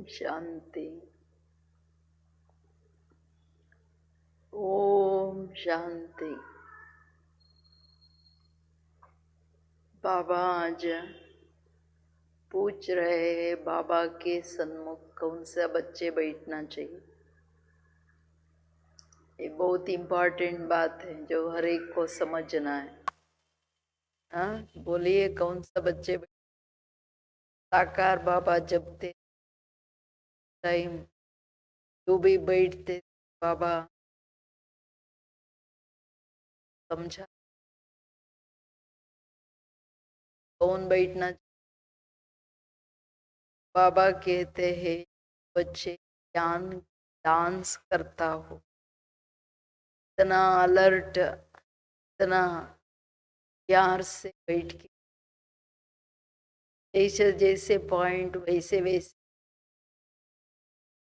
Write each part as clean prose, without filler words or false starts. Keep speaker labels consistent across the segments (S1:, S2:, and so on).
S1: शांति। ओम शांति। बाबा आज पूछ रहे हैं बाबा के सन्मुख कौन सा बच्चे बैठना चाहिए। ये बहुत इम्पोर्टेंट बात है जो हर एक को समझना है। हाँ बोलिए, कौन सा बच्चे साकार बाबा जब थे टाइम जो भी बैठते बाबा समझा कौन बैठना। बाबा कहते हैं बच्चे ज्ञान डांस करता हो, इतना अलर्ट, इतना प्यार से बैठ के, जैसे जैसे पॉइंट वैसे वैसे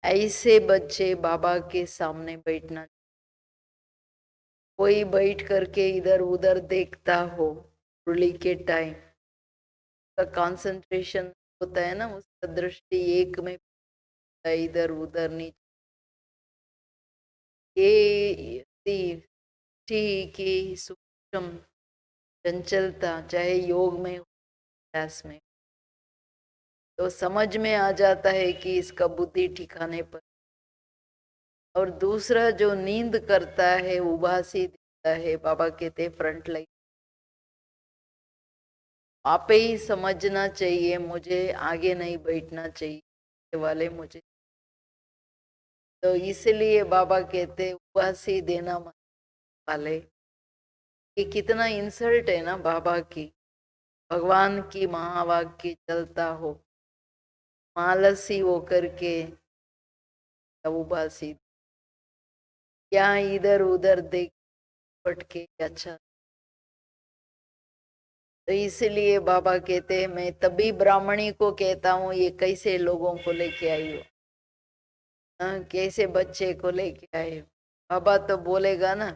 S1: ऐसे बच्चे बाबा के सामने बैठना। कोई बैठ करके इधर उधर देखता हो मुरली के टाइम का कंसंट्रेशन होता है ना, उसका दृष्टि एक में इधर उधर नहीं। ये की सूक्ष्म चंचलता चाहे योग में अभ्यास में तो समझ में आ जाता है कि इसका बुद्धि ठिकाने पर। और दूसरा जो नींद करता है उबासी देता है, बाबा कहते फ्रंट लाइन आप ही समझना चाहिए, मुझे आगे नहीं बैठना चाहिए वाले मुझे। तो इसलिए बाबा कहते उबासी देना वाले, ये कितना इंसल्ट है ना बाबा की। भगवान की महावाक्य चलता हो, मालसी हो करके उबासी क्या इधर उधर देख पटके। अच्छा, तो इसलिए बाबा कहते हैं मैं तभी ब्राह्मणी को कहता हूँ ये कैसे लोगों को लेके आई हो, कैसे बच्चे को लेके आए हो। बाबा तो बोलेगा ना,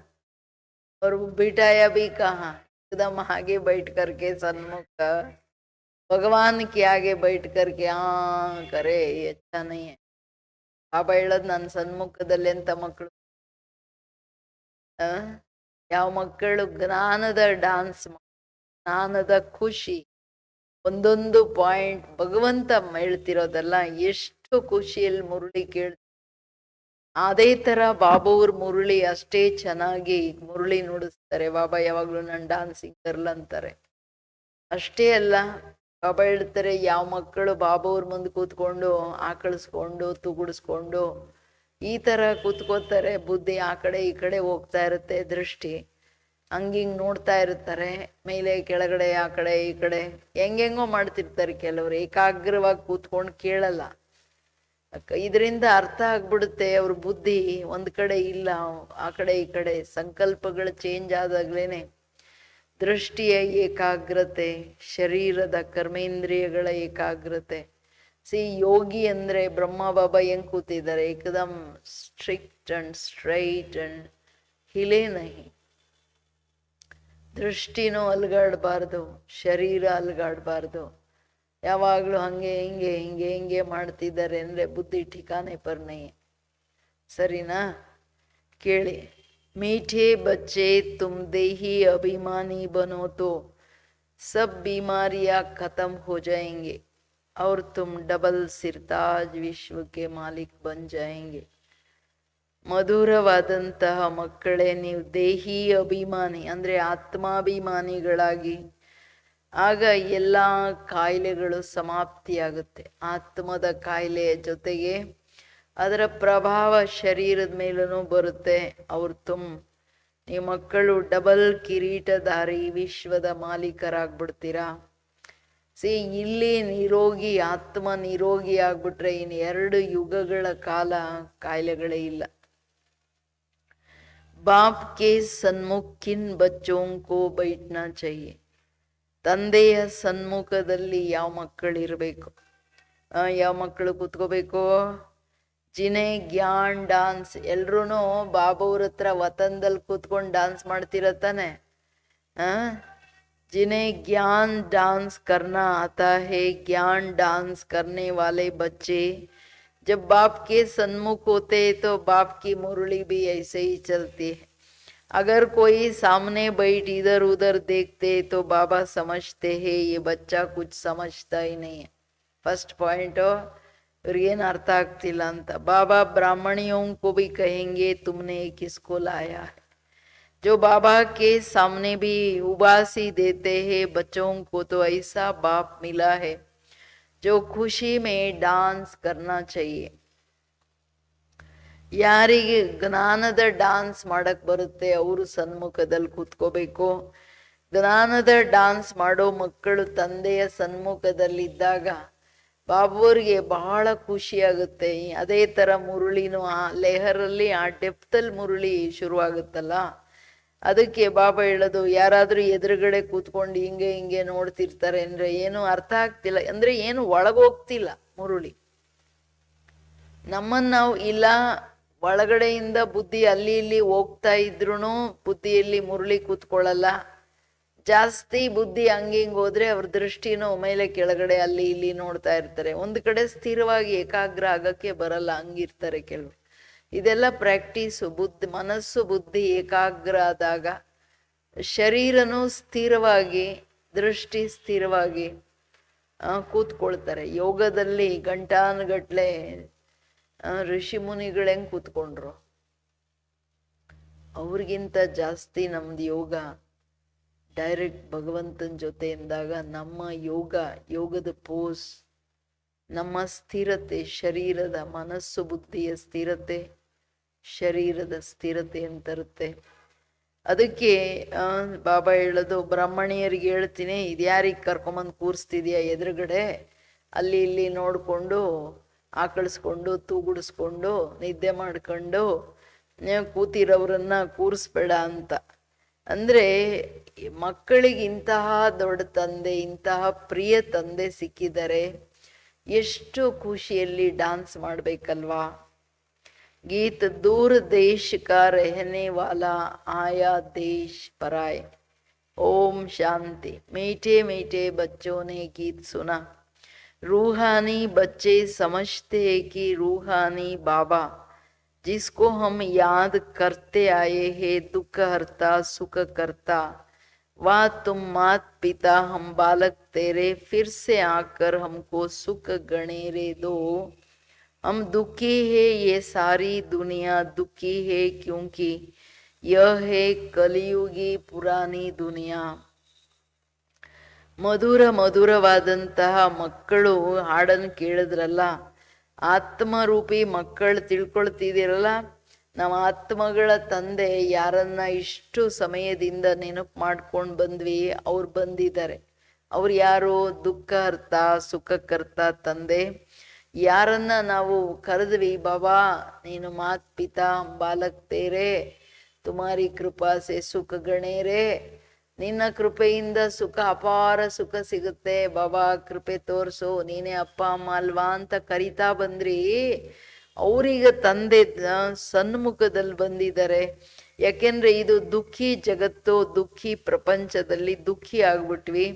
S1: और वो बिठाया भी कहाँ, एकदम आगे बैठ करके सन्मुख का भगवान के आगे बैठ करके करे, ये अच्छा नहीं है। ಬಾಬಾ ಹೇಳದ್ ನನ್ನ ಸನ್ಮುಖದಲ್ಲಿ ಎಂತ ಮಕ್ಕಳು, ಯಾವ ಮಕ್ಕಳು ಜ್ಞಾನದ ಡಾನ್ಸ್, ಜ್ಞಾನದ ಖುಷಿ, ಒಂದೊಂದು ಪಾಯಿಂಟ್ ಭಗವಂತ ಹೇಳ್ತಿರೋದಲ್ಲ, ಎಷ್ಟು ಖುಷಿಯಲ್ಲಿ ಮುರುಳಿ ಕೇಳ. ಅದೇ ತರ ಬಾಬಾ ಅವ್ರ ಮುರುಳಿ ಅಷ್ಟೇ ಚೆನ್ನಾಗಿ ಮುರುಳಿ ನುಡಿಸ್ತಾರೆ. ಬಾಬಾ ಯಾವಾಗ್ಲೂ ನನ್ ಡಾನ್ಸಿಂಗ್ ಗರ್ಲ್ ಅಂತಾರೆ. ಅಷ್ಟೇ ಅಲ್ಲ, ಬಾಬಾ ಹೇಳ್ತಾರೆ ಯಾವ ಮಕ್ಕಳು ಬಾಬಾ ಅವ್ರ ಮುಂದೆ ಕೂತ್ಕೊಂಡು ಆಕಳಿಸ್ಕೊಂಡು ತುಗುಡಿಸ್ಕೊಂಡು ಈ ತರ ಕೂತ್ಕೋತಾರೆ, ಬುದ್ಧಿ ಆ ಕಡೆ ಈ ಕಡೆ ಹೋಗ್ತಾ ಇರುತ್ತೆ, ದೃಷ್ಟಿ ಹಂಗಿಂಗ್ ನೋಡ್ತಾ ಇರ್ತಾರೆ, ಮೇಲೆ ಕೆಳಗಡೆ ಆ ಕಡೆ ಈ ಕಡೆ ಹೆಂಗೆಂಗೋ ಮಾಡ್ತಿರ್ತಾರೆ. ಕೆಲವರು ಏಕಾಗ್ರವಾಗಿ ಕೂತ್ಕೊಂಡು ಕೇಳಲ್ಲ. ಇದರಿಂದ ಅರ್ಥ ಆಗ್ಬಿಡುತ್ತೆ ಅವ್ರ ಬುದ್ಧಿ ಒಂದ್ ಕಡೆ ಇಲ್ಲ, ಆ ಕಡೆ ಈ ಕಡೆ ಸಂಕಲ್ಪಗಳು ಚೇಂಜ್ ಆದಾಗ್ಲೇನೆ ದೃಷ್ಟಿಯ ಏಕಾಗ್ರತೆ, ಶರೀರದ ಕರ್ಮೇಂದ್ರಿಯಗಳ ಏಕಾಗ್ರತೆ. ಯೋಗಿ ಅಂದ್ರೆ ಬ್ರಹ್ಮ ಬಾಬಾ ಹೆಂಗ್ ಕೂತಿದ್ದಾರೆ, ಏಕದಮ್ ಸ್ಟ್ರಿಕ್ಟ್ ಅಂಡ್ ಸ್ಟ್ರೈಟ್ ಅಂಡ್ हिले नहीं. ದೃಷ್ಟಿನೂ ಅಲ್ಗಾಡ್ಬಾರ್ದು, ಶರೀರ ಅಲ್ಗಾಡ್ಬಾರ್ದು. ಯಾವಾಗ್ಲೂ ಹಂಗೆ ಹಿಂಗೆ ಹಿಂಗೆ ಹಿಂಗೆ ಮಾಡ್ತಿದ್ದಾರೆ ಅಂದ್ರೆ ಬುದ್ಧಿ ठिकाने पर नहीं. ಸರಿನಾ? ಕೇಳಿ. मीठे बच्चे तुम देही अभिमानी बनो तो सब बीमारियां खत्म हो जाएंगे और तुम डबल सिरताज विश्व के मालिक बन जाएंगे. ಮಧುರವಾದಂತಹ ಮಕ್ಕಳೇ, ನೀವು ದೇಹಿ ಅಭಿಮಾನಿ ಅಂದ್ರೆ ಆತ್ಮಾಭಿಮಾನಿಗಳಾಗಿ, ಆಗ ಎಲ್ಲ ಕಾಯಿಲೆಗಳು ಸಮಾಪ್ತಿಯಾಗುತ್ತೆ. ಆತ್ಮದ ಕಾಯಿಲೆಯ ಜೊತೆಗೆ ಅದರ ಪ್ರಭಾವ ಶರೀರದ ಮೇಲೂ ಬರುತ್ತೆ. ನೀವು ಮಕ್ಕಳು ಡಬಲ್ ಕಿರೀಟಧಾರಿ ವಿಶ್ವದ ಮಾಲೀಕರಾಗ್ಬಿಡ್ತೀರಾ. ಇಲ್ಲಿ ನಿರೋಗಿ ಆತ್ಮ ನಿರೋಗಿ ಆಗ್ಬಿಟ್ರೆ ಇನ್ನು 2 ಯುಗಗಳ ಕಾಲ ಕಾಯಿಲೆಗಳೇ ಇಲ್ಲ. बाप के सन्मुख किन बच्चों को बैठना चाहिए. ತಂದೆಯ ಸನ್ಮುಖದಲ್ಲಿ ಯಾವ ಮಕ್ಕಳು ಇರಬೇಕು, ಯಾವ ಮಕ್ಕಳು ಕೂತ್ಕೋಬೇಕು? ಜಿನೆ ಜ್ಞಾನ್ ಡಾನ್ಸ್. ಎಲ್ರೂ ಬಾಬಾವ್ರ ಹತ್ರ ವತನದಲ್ಲಿ ಕೂತ್ಕೊಂಡು ಡಾನ್ಸ್ ಮಾಡ್ತಿರತ್ತಾನೆ. जिन्हें ज्ञान डांस करना आता है, ज्ञान डांस करने वाले बच्चे जब बाप के सन्मुख होते तो बाप की मुरली भी ऐसे ही चलती है। अगर कोई सामने बैठ इधर उधर देखते तो बाबा समझते हैं ये बच्चा कुछ समझता ही नहीं है। फर्स्ट पॉइंट इವ್ರಿಗೇನು ಅರ್ಥ ಆಗ್ತಿಲ್ಲ ಅಂತ बाबा ब्राह्मणियों को भी कहेंगे तुमने किसको लाया है। जो बाबा के सामने भी उबासी देते हैं बच्चों को, तो ऐसा बाप मिला है जो खुशी में डांस करना चाहिए। ಯಾರಿಗೆ ಜ್ಞಾನದ ಡಾನ್ಸ್ ಮಾಡಕ್ ಬರುತ್ತೆ ಅವರು ಸನ್ಮುಖದಲ್ಲಿ ಕೂತ್ಕೋಬೇಕು. ಜ್ಞಾನದ ಡಾನ್ಸ್ ಮಾಡೋ ಮಕ್ಕಳು ತಂದೆಯ ಸನ್ಮುಖದಲ್ಲಿದ್ದಾಗ ಬಾಬುವ್ರಿಗೆ ಬಹಳ ಖುಷಿ ಆಗುತ್ತೆ. ಅದೇ ತರ ಮುರುಳಿನೂ ಆ ಲೆಹರಲ್ಲಿ ಆ ಡೆಪ್ತಲ್ಲಿ ಮುರುಳಿ ಶುರುವಾಗುತ್ತಲ್ಲ, ಅದಕ್ಕೆ ಬಾಬಾ ಹೇಳೋದು ಯಾರಾದ್ರೂ ಎದುರುಗಡೆ ಕೂತ್ಕೊಂಡು ಹಿಂಗೆ ಹಿಂಗೆ ನೋಡ್ತಿರ್ತಾರೆ ಅಂದ್ರೆ ಏನು ಅರ್ಥ ಆಗ್ತಿಲ್ಲ, ಅಂದ್ರೆ ಏನು ಒಳಗೋಗ್ತಿಲ್ಲ ಮುರುಳಿ. ನಮ್ಮನ್ನ ನಾವು ಇಲ್ಲ ಒಳಗಡೆಯಿಂದ ಬುದ್ಧಿ ಅಲ್ಲಿ ಇಲ್ಲಿ ಹೋಗ್ತಾ ಇದ್ರು ಬುದ್ಧಿಯಲ್ಲಿ ಮುರುಳಿ ಕೂತ್ಕೊಳ್ಳಲ್ಲ. ಜಾಸ್ತಿ ಬುದ್ಧಿ ಹಂಗಿಂಗ್ ಹೋದ್ರೆ ಅವ್ರ ದೃಷ್ಟಿನೂ ಮೇಲೆ ಕೆಳಗಡೆ ಅಲ್ಲಿ ಇಲ್ಲಿ ನೋಡ್ತಾ ಇರ್ತಾರೆ. ಒಂದು ಕಡೆ ಸ್ಥಿರವಾಗಿ ಏಕಾಗ್ರ ಆಗಕ್ಕೆ ಬರಲ್ಲ, ಹಂಗಿರ್ತಾರೆ ಕೆಲವು. ಇದೆಲ್ಲ ಪ್ರಾಕ್ಟೀಸು. ಮನಸ್ಸು ಬುದ್ಧಿ ಏಕಾಗ್ರ ಆದಾಗ ಶರೀರನೂ ಸ್ಥಿರವಾಗಿ ದೃಷ್ಟಿ ಸ್ಥಿರವಾಗಿ ಕೂತ್ಕೊಳ್ತಾರೆ. ಯೋಗದಲ್ಲಿ ಗಂಟಾನುಗಟ್ಲೆ ಋಷಿ ಮುನಿಗಳು ಹೆಂಗ್ ಕೂತ್ಕೊಂಡ್ರು, ಅವ್ರಿಗಿಂತ ಜಾಸ್ತಿ ನಮ್ದು ಯೋಗ ಡೈರೆಕ್ಟ್ ಭಗವಂತನ ಜೊತೆ ಎಂದಾಗ ನಮ್ಮ ಯೋಗದ ಪೋಸ್, ನಮ್ಮ ಸ್ಥಿರತೆ, ಶರೀರದ ಮನಸ್ಸು ಬುದ್ಧಿಯ ಸ್ಥಿರತೆ, ಶರೀರದ ಸ್ಥಿರತೆ ಅಂತರುತ್ತೆ. ಅದಕ್ಕೆ ಬಾಬಾ ಹೇಳೋದು ಬ್ರಾಹ್ಮಣಿಯರಿಗೆ ಹೇಳ್ತೀನಿ, ಇದ್ಯಾರಿಗೆ ಕರ್ಕೊಂಬಂದು ಕೂರಿಸ್ತಿದ್ಯಾ ಎದುರುಗಡೆ, ಅಲ್ಲಿ ಇಲ್ಲಿ ನೋಡ್ಕೊಂಡು ಆಕಳಿಸ್ಕೊಂಡು ತೂಗುಡಿಸ್ಕೊಂಡು ನಿದ್ದೆ ಮಾಡ್ಕೊಂಡು ಕೂತಿರೋರನ್ನ ಕೂರಿಸ್ಬೇಡ ಅಂತ. ಅಂದ್ರೆ ಮಕ್ಕಳಿಗೆ ಇಂತಹ ದೊಡ್ಡ ತಂದೆ, ಇಂತಹ ಪ್ರಿಯ ತಂದೆ ಸಿಕ್ಕಿದರೆ ಎಷ್ಟು ಖುಷಿಯಲ್ಲಿ ಡಾನ್ಸ್ ಮಾಡ್ಬೇಕಲ್ವಾ. ಗೀತ್ ದೂರ ದೇಶ ಕಾ ರಹನೆ ವಾಲಾ ಆಯಾ ದೇಶ ಪರಾಯ್. ಓಂ ಶಾಂತಿ. मीठे मीठे बच्चों ने गीत सुना। रूहानी बच्चे समझते हैं कि रूहानी बाबा जिसको हम याद करते आए हैं, दुख हरता सुख करता, वाह तुम मात पिता हम बालक तेरे, फिर से आकर हमको सुख गणेरे दो। हम दुखी है ये सारी दुनिया दुखी है, क्योंकि यह है कलियुगी पुरानी दुनिया। ಮಧುರವಾದಂತಹ ಮಕ್ಕಳು ಹಾಡನ್ನು ಕೇಳಿದ್ರಲ್ಲ, ಆತ್ಮರೂಪಿ ಮಕ್ಕಳು ತಿಳ್ಕೊಳ್ತಿದ್ದೀರಲ್ಲ, ನಮ್ಮ ಆತ್ಮಗಳ ತಂದೆ ಯಾರನ್ನ ಇಷ್ಟು ಸಮಯದಿಂದ ನೆನಪು ಮಾಡ್ಕೊಂಡು ಬಂದ್ವಿ, ಅವ್ರು ಬಂದಿದ್ದಾರೆ. ಅವ್ರು ಯಾರು? ದುಃಖಹರ್ತ ಸುಖಕರ್ತ ತಂದೆ. ಯಾರನ್ನ ನಾವು ಕರೆದ್ವಿ, ಬಾಬಾ ನೀನು ಮಾತ್ ಪಿತಾ ಬಾಲಕ್ ತೇರೆ, ತುಮಾರಿ ಕೃಪಾ ಸೆ ಸುಖ ಗಣೇರೆ, ನಿನ್ನ ಕೃಪೆಯಿಂದ ಸುಖ, ಅಪಾರ ಸುಖ ಸಿಗುತ್ತೆ ಬಾಬಾ, ಕೃಪೆ ತೋರ್ಸು, ನೀನೇ ಅಪ್ಪ ಅಮ್ಮ ಅಲ್ವಾ ಅಂತ ಕರಿತಾ ಬಂದ್ರಿ. ಅವ್ರೀಗ ತಂದೆ ಸನ್ಮುಖದಲ್ಲಿ ಬಂದಿದ್ದಾರೆ. ಯಾಕೆಂದ್ರೆ ಇದು ದುಃಖಿ ಜಗತ್ತು, ದುಃಖಿ ಪ್ರಪಂಚದಲ್ಲಿ ದುಃಖಿ ಆಗ್ಬಿಟ್ವಿ.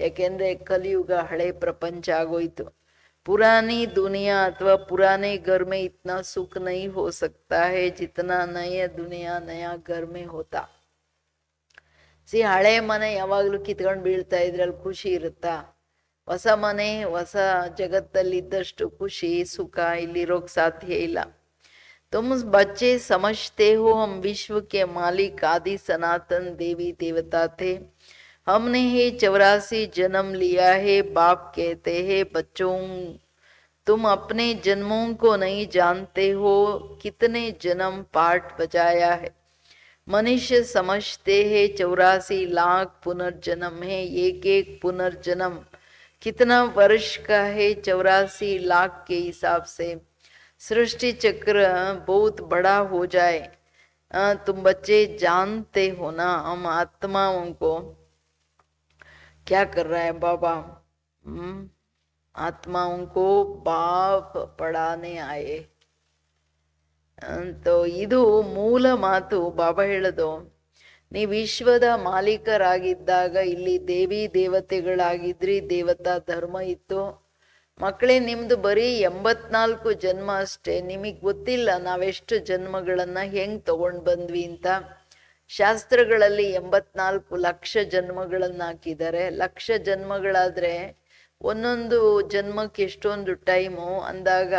S1: ಯಾಕೆಂದ್ರೆ ಕಲಿಯುಗ ಹಳೆ ಪ್ರಪಂಚ ಆಗೋಯ್ತು. पुरानी दुनिया अथवा पुराने घर में इतना सुख नहीं हो सकता है जितना नया दुनिया नया घर में होता. ಹಳೆ ಮನೆ ಯಾವಾಗ್ಲೂ ಕಿತ್ಕೊಂಡು ಬೀಳ್ತಾ ಇದ್ರಲ್ಲಿ ಖುಷಿ ಇರುತ್ತಾ? ಹೊಸ ಮನೆ ಹೊಸ ಜಗತ್ತಲ್ಲಿದ್ದಷ್ಟು ಖುಷಿ ಸುಖ ಇಲ್ಲಿರೋಕ್ ಸಾಧ್ಯ ಇಲ್ಲ. तुम बच्चे समझते हो हम विश्व के मालिक आदि सनातन देवी देवता थे, हमने ही 84 जन्म लिया है। बाप कहते हैं बच्चों तुम अपने जन्मों को नहीं जानते हो, कितने जन्म पाठ बजाया है। मनुष्य समझते हैं 84 लाख पुनर्जन्म है, एक एक पुनर्जन्म कितना वर्ष का है? 84 लाख के हिसाब से सृष्टि चक्र बहुत बड़ा हो जाए। तुम बच्चे जानते हो ना, हम आत्माओं को क्या कर रहा है बाबा? आत्माओं को बाप पढ़ाने आए. तो ಇದು ಮೂಲ ಮಾತು. ಬಾಬಾ ಹೇಳೋದು, ನೀವು ವಿಶ್ವದ ಮಾಲೀಕರಾಗಿದ್ದಾಗ ಇಲ್ಲಿ ದೇವಿ ದೇವತೆಗಳಾಗಿದ್ರಿ, ದೇವತಾ ಧರ್ಮ ಇತ್ತು. ಮಕ್ಕಳೇ, ನಿಮ್ದು ಬರೀ 84 ಜನ್ಮ ಅಷ್ಟೇ. ನಿಮಗ್ ಗೊತ್ತಿಲ್ಲ ನಾವೆಷ್ಟು ಜನ್ಮಗಳನ್ನ ಹೆಂಗ್ ತಗೊಂಡ್ ಬಂದ್ವಿ ಅಂತ. ಶಾಸ್ತ್ರಗಳಲ್ಲಿ 84 ಲಕ್ಷ ಜನ್ಮಗಳನ್ನ ಹಾಕಿದ್ದಾರೆ. ಲಕ್ಷ ಜನ್ಮಗಳಾದ್ರೆ ಒಂದೊಂದು ಜನ್ಮಕ್ಕೆ ಎಷ್ಟೊಂದು ಟೈಮು ಅಂದಾಗ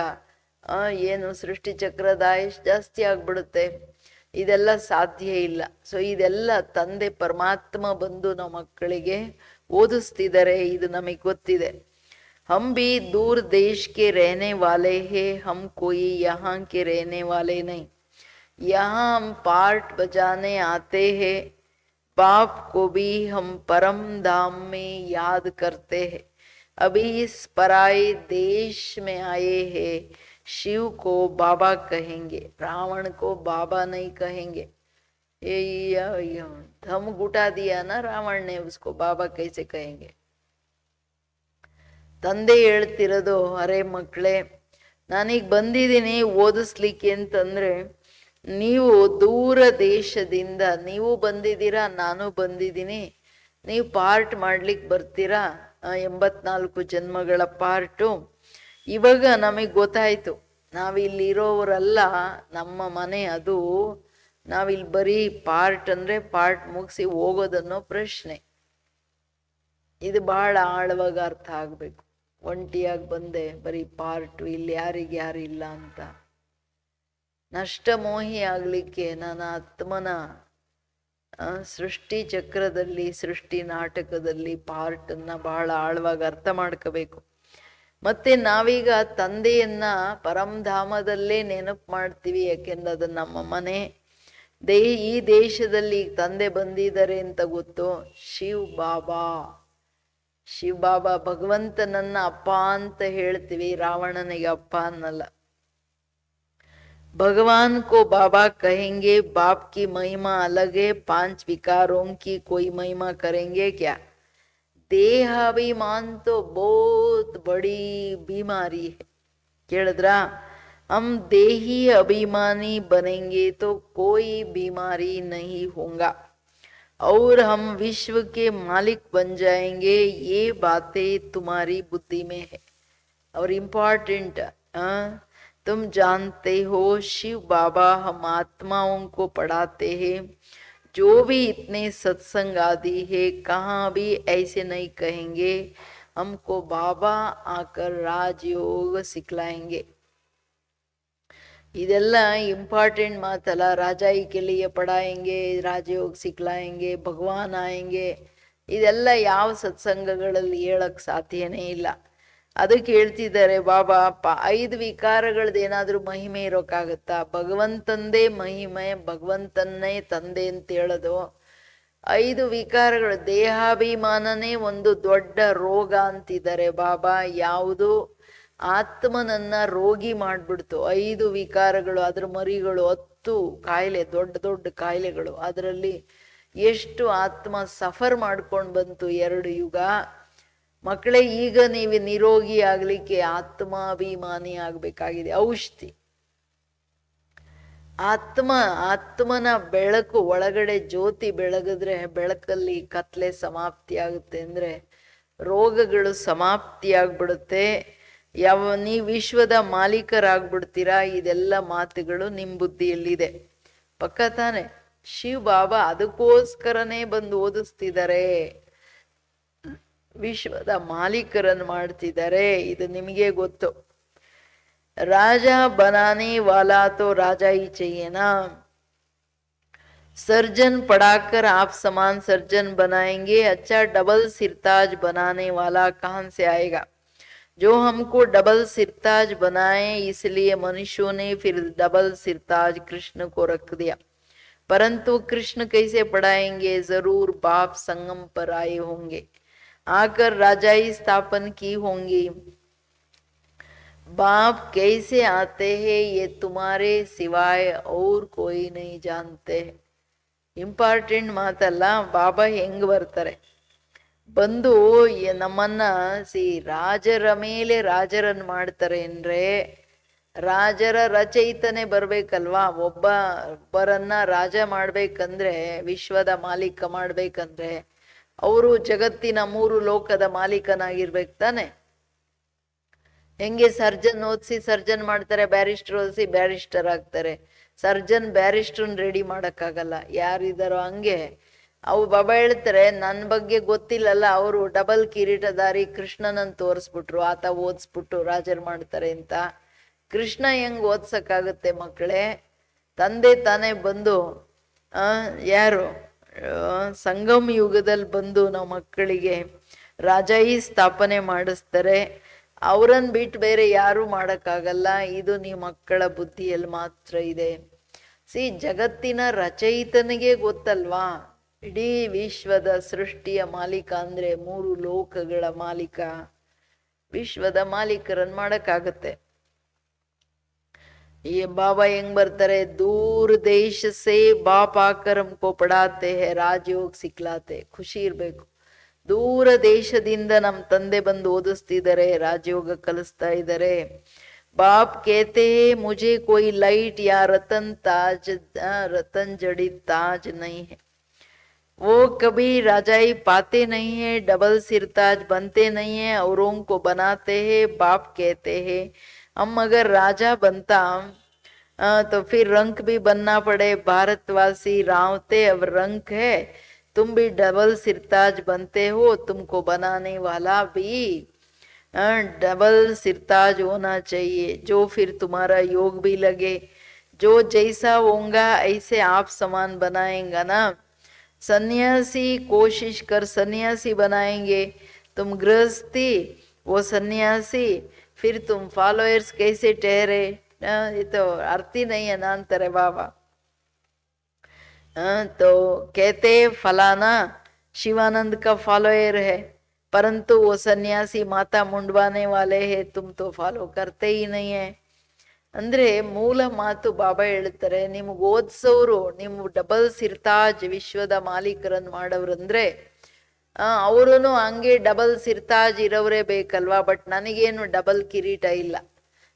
S1: ಏನು ಸೃಷ್ಟಿ ಚಕ್ರದ ಆಯುಷ್ ಜಾಸ್ತಿ ಆಗ್ಬಿಡುತ್ತೆ. ಇದೆಲ್ಲ ಸಾಧ್ಯ ಇಲ್ಲ. ಸೊ ಇದೆಲ್ಲ ತಂದೆ ಪರಮಾತ್ಮ ಬಂದು ನಾವು ಮಕ್ಕಳಿಗೆ ಓದಿಸ್ತಿದ್ದಾರೆ. ಇದು ನಮಗೆ ಗೊತ್ತಿದೆ. हम भी दूर देश के रहने वाले हैं, हम कोई यहाँ के रहने वाले नहीं. यहाँ हम पार्ट बजाने आते हैं. बाप को भी हम परम धाम में याद करते हैं. अभी इस पराए देश में आए हैं. शिव को बाबा कहेंगे, रावण को बाबा नहीं कहेंगे. ये धम गुटा दिया ना रावण ने, उसको बाबा कैसे कहेंगे. ತಂದೆ ಹೇಳ್ತಿರೋದು, ಅರೆ ಮಕ್ಕಳೇ, ನಾನೀಗ ಬಂದಿದ್ದೀನಿ ಓದಿಸ್ಲಿಕ್ಕೆ ಅಂತಂದ್ರೆ, ನೀವು ದೂರ ದೇಶದಿಂದ ನೀವು ಬಂದಿದ್ದೀರಾ, ನಾನು ಬಂದಿದ್ದೀನಿ. ನೀವು ಪಾರ್ಟ್ ಮಾಡ್ಲಿಕ್ಕೆ ಬರ್ತೀರಾ, 84 ಜನ್ಮಗಳ ಪಾರ್ಟು. ಇವಾಗ ನಮಗೆ ಗೊತ್ತಾಯ್ತು, ನಾವಿಲ್ಲಿರೋರಲ್ಲ, ನಮ್ಮ ಮನೆ ಅದು. ನಾವಿಲ್ಲಿ ಬರೀ ಪಾರ್ಟ್ ಅಂದ್ರೆ ಪಾರ್ಟ್ ಮುಗಿಸಿ ಹೋಗೋದನ್ನೋ ಪ್ರಶ್ನೆ. ಇದು ಬಹಳ ಆಳವಾಗಿ ಅರ್ಥ ಆಗ್ಬೇಕು. ಒಂಟಿಯಾಗಿ ಬಂದೆ, ಬರೀ ಪಾರ್ಟು, ಇಲ್ಲಿ ಯಾರಿಗೆ ಯಾರಿಲ್ಲ ಅಂತ. ನಷ್ಟಮೋಹಿ ಆಗ್ಲಿಕ್ಕೆ ನನ್ನ ಆತ್ಮನ ಸೃಷ್ಟಿ ಚಕ್ರದಲ್ಲಿ, ಸೃಷ್ಟಿ ನಾಟಕದಲ್ಲಿ ಪಾರ್ಟನ್ನ ಬಹಳ ಆಳವಾಗಿ ಅರ್ಥ ಮಾಡ್ಕೋಬೇಕು. ಮತ್ತೆ ನಾವೀಗ ತಂದೆಯನ್ನ ಪರಂಧಾಮದಲ್ಲೇ ನೆನಪು ಮಾಡ್ತೀವಿ, ಯಾಕೆಂದ್ರೆ ಅದು ನಮ್ಮ ಮನೆ. ಈ ದೇಶದಲ್ಲಿ ತಂದೆ ಬಂದಿದ್ದಾರೆ ಅಂತ ಗೊತ್ತು. ಶಿವ್ ಬಾಬಾ, ಶಿವ್ ಬಾಬಾ ಭಗವಂತನನ್ನ ಅಪ್ಪ ಅಂತ ಹೇಳ್ತೀವಿ, ರಾವಣನಿಗೆ ಅಪ್ಪ ಅನ್ನಲ್ಲ. भगवान को बाबा कहेंगे. बाप की महिमा अलग है, 5 विकारों की कोई महिमा करेंगे क्या. देहाभिमान तो बहुत बड़ी बीमारी है. ಕೇಳಿದ್ರಾ, हम देही अभिमानी बनेंगे तो कोई बीमारी नहीं होगा और हम विश्व के मालिक बन जाएंगे. ये बातें तुम्हारी बुद्धि में है. और इम्पोर्टेंट, तुम जानते हो शिव बाबा हम आत्माओं को पढ़ाते हैं. जो भी इतने सत्संग आदि है, कहाँ भी ऐसे नहीं कहेंगे हमको बाबा आकर राजयोग सिखलाएंगे. ಇದೆಲ್ಲ ಇಂಪಾರ್ಟೆಂಟ್ ಮಾತಲ್ಲ. ರಾಜಾಯಿ के लिए पढ़ाएंगे, ರಾಜಯೋಗ ಸಿಕ್ಲಾಯಂಗೆ, ಭಗವಾನ್ ಆಯಂಗೆ, ಇದೆಲ್ಲ ಯಾವ ಸತ್ಸಂಗಗಳಲ್ಲಿ ಹೇಳಕ್ ಸಾಧ್ಯನೇ ಇಲ್ಲ. ಅದಕ್ಕೆ ಹೇಳ್ತಿದ್ದಾರೆ ಬಾಬಾ, 5 ವಿಕಾರಗಳದ್ದೇನಾದ್ರೂ ಮಹಿಮೆ ಇರೋಕ್ಕಾಗತ್ತಾ. ಭಗವಂತಂದೇ ಮಹಿಮೆ, ಭಗವಂತನ್ನೇ ತಂದೆ ಅಂತ ಹೇಳೋದು. 5 ವಿಕಾರಗಳು, ದೇಹಾಭಿಮಾನನೇ ಒಂದು ದೊಡ್ಡ ರೋಗ ಅಂತಿದ್ದಾರೆ ಬಾಬಾ. ಯಾವುದು ಆತ್ಮನನ್ನ ರೋಗಿ ಮಾಡ್ಬಿಡ್ತು. 5 ವಿಕಾರಗಳು, ಅದ್ರ ಮರಿಗಳು, 10 ಕಾಯಿಲೆ, ದೊಡ್ಡ ದೊಡ್ಡ ಕಾಯಿಲೆಗಳು. ಅದರಲ್ಲಿ ಎಷ್ಟು ಆತ್ಮ ಸಫರ್ ಮಾಡ್ಕೊಂಡು ಬಂತು 2 ಯುಗ. ಮಕ್ಕಳೇ, ಈಗ ನೀವು ನಿರೋಗಿ ಆಗ್ಲಿಕ್ಕೆ ಆತ್ಮಾಭಿಮಾನಿ ಆಗ್ಬೇಕಾಗಿದೆ. ಔಷಧಿ ಆತ್ಮನ ಬೆಳಕು ಒಳಗಡೆ ಜ್ಯೋತಿ ಬೆಳಗಿದ್ರೆ ಬೆಳಕಲ್ಲಿ ಕತ್ಲೆ ಸಮಾಪ್ತಿ ಆಗುತ್ತೆ. ಅಂದ್ರೆ ರೋಗಗಳು ಸಮಾಪ್ತಿ ಆಗ್ಬಿಡುತ್ತೆ. ನೀವು ವಿಶ್ವದ ಮಾಲೀಕರಾಗ್ಬಿಡ್ತೀರಾ. ಇದೆಲ್ಲ ಮಾತುಗಳು ನಿಮ್ ಬುದ್ಧಿಯಲ್ಲಿದೆ, ಪಕ್ಕ ತಾನೆ. ಶಿವ್ ಬಾಬಾ ಅದಕ್ಕೋಸ್ಕರನೇ ಬಂದು ಓದಿಸ್ತಿದ್ದಾರೆ, ವಿಶ್ವದ ಮಾಲೀಕರನ್ನು ಮಾಡ್ತಿದ್ದಾರೆ. ಇದು ನಿಮಗೆ ಗೊತ್ತು. ರಾಜ ಬನಾನೆ ವಾಲಾ ತೋ ರಾಜಾ ಹಿ चाहिए ना. सर्जन पढ़ाकर आप समान सर्जन बनाएंगे. अच्छा डबल सिरताज बनाने वाला कहां से आएगा. जो हमको डबल सिरताज बनाए, इसलिए मनुष्यों ने फिर डबल सिरताज कृष्ण को रख दिया. परंतु कृष्ण कैसे पढ़ाएंगे. जरूर बाप संगम पर आए होंगे, आकर राजाई स्थापन की होंगी. बाप कैसे आते हैं ये तुम्हारे सिवाय और कोई नहीं जानते. ಇಂಪಾರ್ಟೆಂಟ್ ಮಾತಲ್ಲ. ಬಾಬಾ ಹೆಂಗ್ ಬರ್ತಾರೆ, ಬಂದು ನಮ್ಮನ್ನ ರಾಜರ ಮೇಲೆ ರಾಜರನ್ನ ಮಾಡ್ತಾರೆ ಅಂದ್ರೆ, ರಾಜರ ರಚಯಿತನೇ ಬರ್ಬೇಕಲ್ವಾ. ಒಬ್ಬರನ್ನ ರಾಜ ಮಾಡ್ಬೇಕಂದ್ರೆ, ವಿಶ್ವದ ಮಾಲೀಕ ಮಾಡ್ಬೇಕಂದ್ರೆ ಅವರು ಜಗತ್ತಿನ 3 ಲೋಕದ ಮಾಲೀಕನಾಗಿರ್ಬೇಕು ತಾನೆ. ಹೆಂಗೆ ಸರ್ಜನ್ ಓದಿಸಿ ಸರ್ಜನ್ ಮಾಡ್ತಾರೆ, ಬ್ಯಾರಿಸ್ಟರ್ ಓದಿಸಿ ಬ್ಯಾರಿಸ್ಟರ್ ಆಗ್ತಾರೆ. ಸರ್ಜನ್ ಬ್ಯಾರಿಸ್ಟರ್ನ್ ರೆಡಿ ಮಾಡಕ್ಕಾಗಲ್ಲ. ಯಾರಿದಾರೋ ಹಂಗೆ ಅವು ಬಾಬಾ ಹೇಳ್ತಾರೆ, ನನ್ನ ಬಗ್ಗೆ ಗೊತ್ತಿಲ್ಲಲ್ಲ, ಅವರು ಡಬಲ್ ಕಿರೀಟಧಾರಿ ಕೃಷ್ಣನನ್ನು ತೋರಿಸ್ಬಿಟ್ರು, ಆತ ಓದಿಸ್ಬಿಟ್ಟು ರಾಜರು ಮಾಡ್ತಾರೆ ಅಂತ. ಕೃಷ್ಣ ಹೆಂಗ್ ಓದ್ಸಕ್ಕಾಗತ್ತೆ ಮಕ್ಕಳೇ? ತಂದೆ ತಾನೇ ಬಂದು ಯಾರು ಸಂಗಮ ಯುಗದಲ್ಲಿ ಬಂದು ನಾವು ಮಕ್ಕಳಿಗೆ ರಾಜಾಯಿ ಸ್ಥಾಪನೆ ಮಾಡಿಸ್ತಾರೆ. ಅವರನ್ನು ಬಿಟ್ಟು ಬೇರೆ ಯಾರು ಮಾಡಕ್ಕಾಗಲ್ಲ. ಇದು ನೀವು ಮಕ್ಕಳ ಬುದ್ಧಿಯಲ್ಲಿ ಮಾತ್ರ ಇದೆ. ಜಗತ್ತಿನ ರಚಯಿತನಿಗೆ ಗೊತ್ತಲ್ವಾ, ಇಡೀ ವಿಶ್ವದ ಸೃಷ್ಟಿಯ ಮಾಲೀಕ ಅಂದ್ರೆ 3 ಲೋಕಗಳ ಮಾಲೀಕ, ವಿಶ್ವದ ಮಾಲೀಕರನ್ನು ಮಾಡಕ್ಕಾಗತ್ತೆ. ಈ ಬಾಬಾ ಹೆಂಗ್ ಬರ್ತಾರೆ, ದೂರ ದೇಶ ಸೇ ಬಾಪ್ ಆಕರ್ ಹಮ್ಕೋ ಪಡಾತೆ ಹೈ ರಾಜಯೋಗ್ ಸಿಕ್ಲಾತೆ. ಖುಷಿ ಇರ್ಬೇಕು. ದೂರ ದೇಶದಿಂದ ನಮ್ ತಂದೆ ಬಂದು ಓದಿಸ್ತಿದ್ದಾರೆ, ರಾಜಯೋಗ ಕಲಿಸ್ತಾ ಇದ್ದಾರೆ. बाप कहते हैं मुझे कोई लाइट या रतन जड़ित ताज नहीं है. वो कभी राजाई पाते नहीं है, डबल सिरताज बनते नहीं है, औरों को बनाते हैं. बाप कहते हैं हम अगर राजा बनता तो फिर रंक भी बनना पड़े. भारतवासी रावते अब रंक है, तुम भी डबल सिरताज बनते हो, तुमको बनाने वाला भी डबल सिरताज होना चाहिए, जो फिर तुम्हारा योग भी लगे. जो जैसा होगा ऐसे आप समान बनाएंगा ना. सन्यासी कोशिश कर सन्यासी बनाएंगे, तुम गृहस्थी वो सन्यासी, फिर तुम फॉलोअर्स कैसे ठहरे? ये तो अर्थ ही नहीं है ना अंतर है बाबा. तो कहते फलाना शिवानंद का फॉलोअर है, परंतु वो सन्यासी माता मुंडवाने वाले हैं, तुम तो ಫಾಲೋ करते ही नहीं है. ಅಂದ್ರೆ ಮೂಲ ಮಾತು ಬಾಬಾ ಹೇಳ್ತಾರೆ, ನಿಮ್ಗೆ ಓದ್ಸೋರು ನಿಮ್ ಡಬಲ್ ಸಿರ್ತಾಜ್ ವಿಶ್ವದ ಮಾಲೀಕರನ್ನು ಮಾಡವ್ರಂದ್ರೆ ಅವರೂ ಹಂಗೆ ಡಬಲ್ ಸಿರ್ತಾಜ್ ಇರೋರೇ ಬೇಕಲ್ವಾ. ಬಟ್ ನನಗೇನು ಡಬಲ್ ಕಿರೀಟ ಇಲ್ಲ,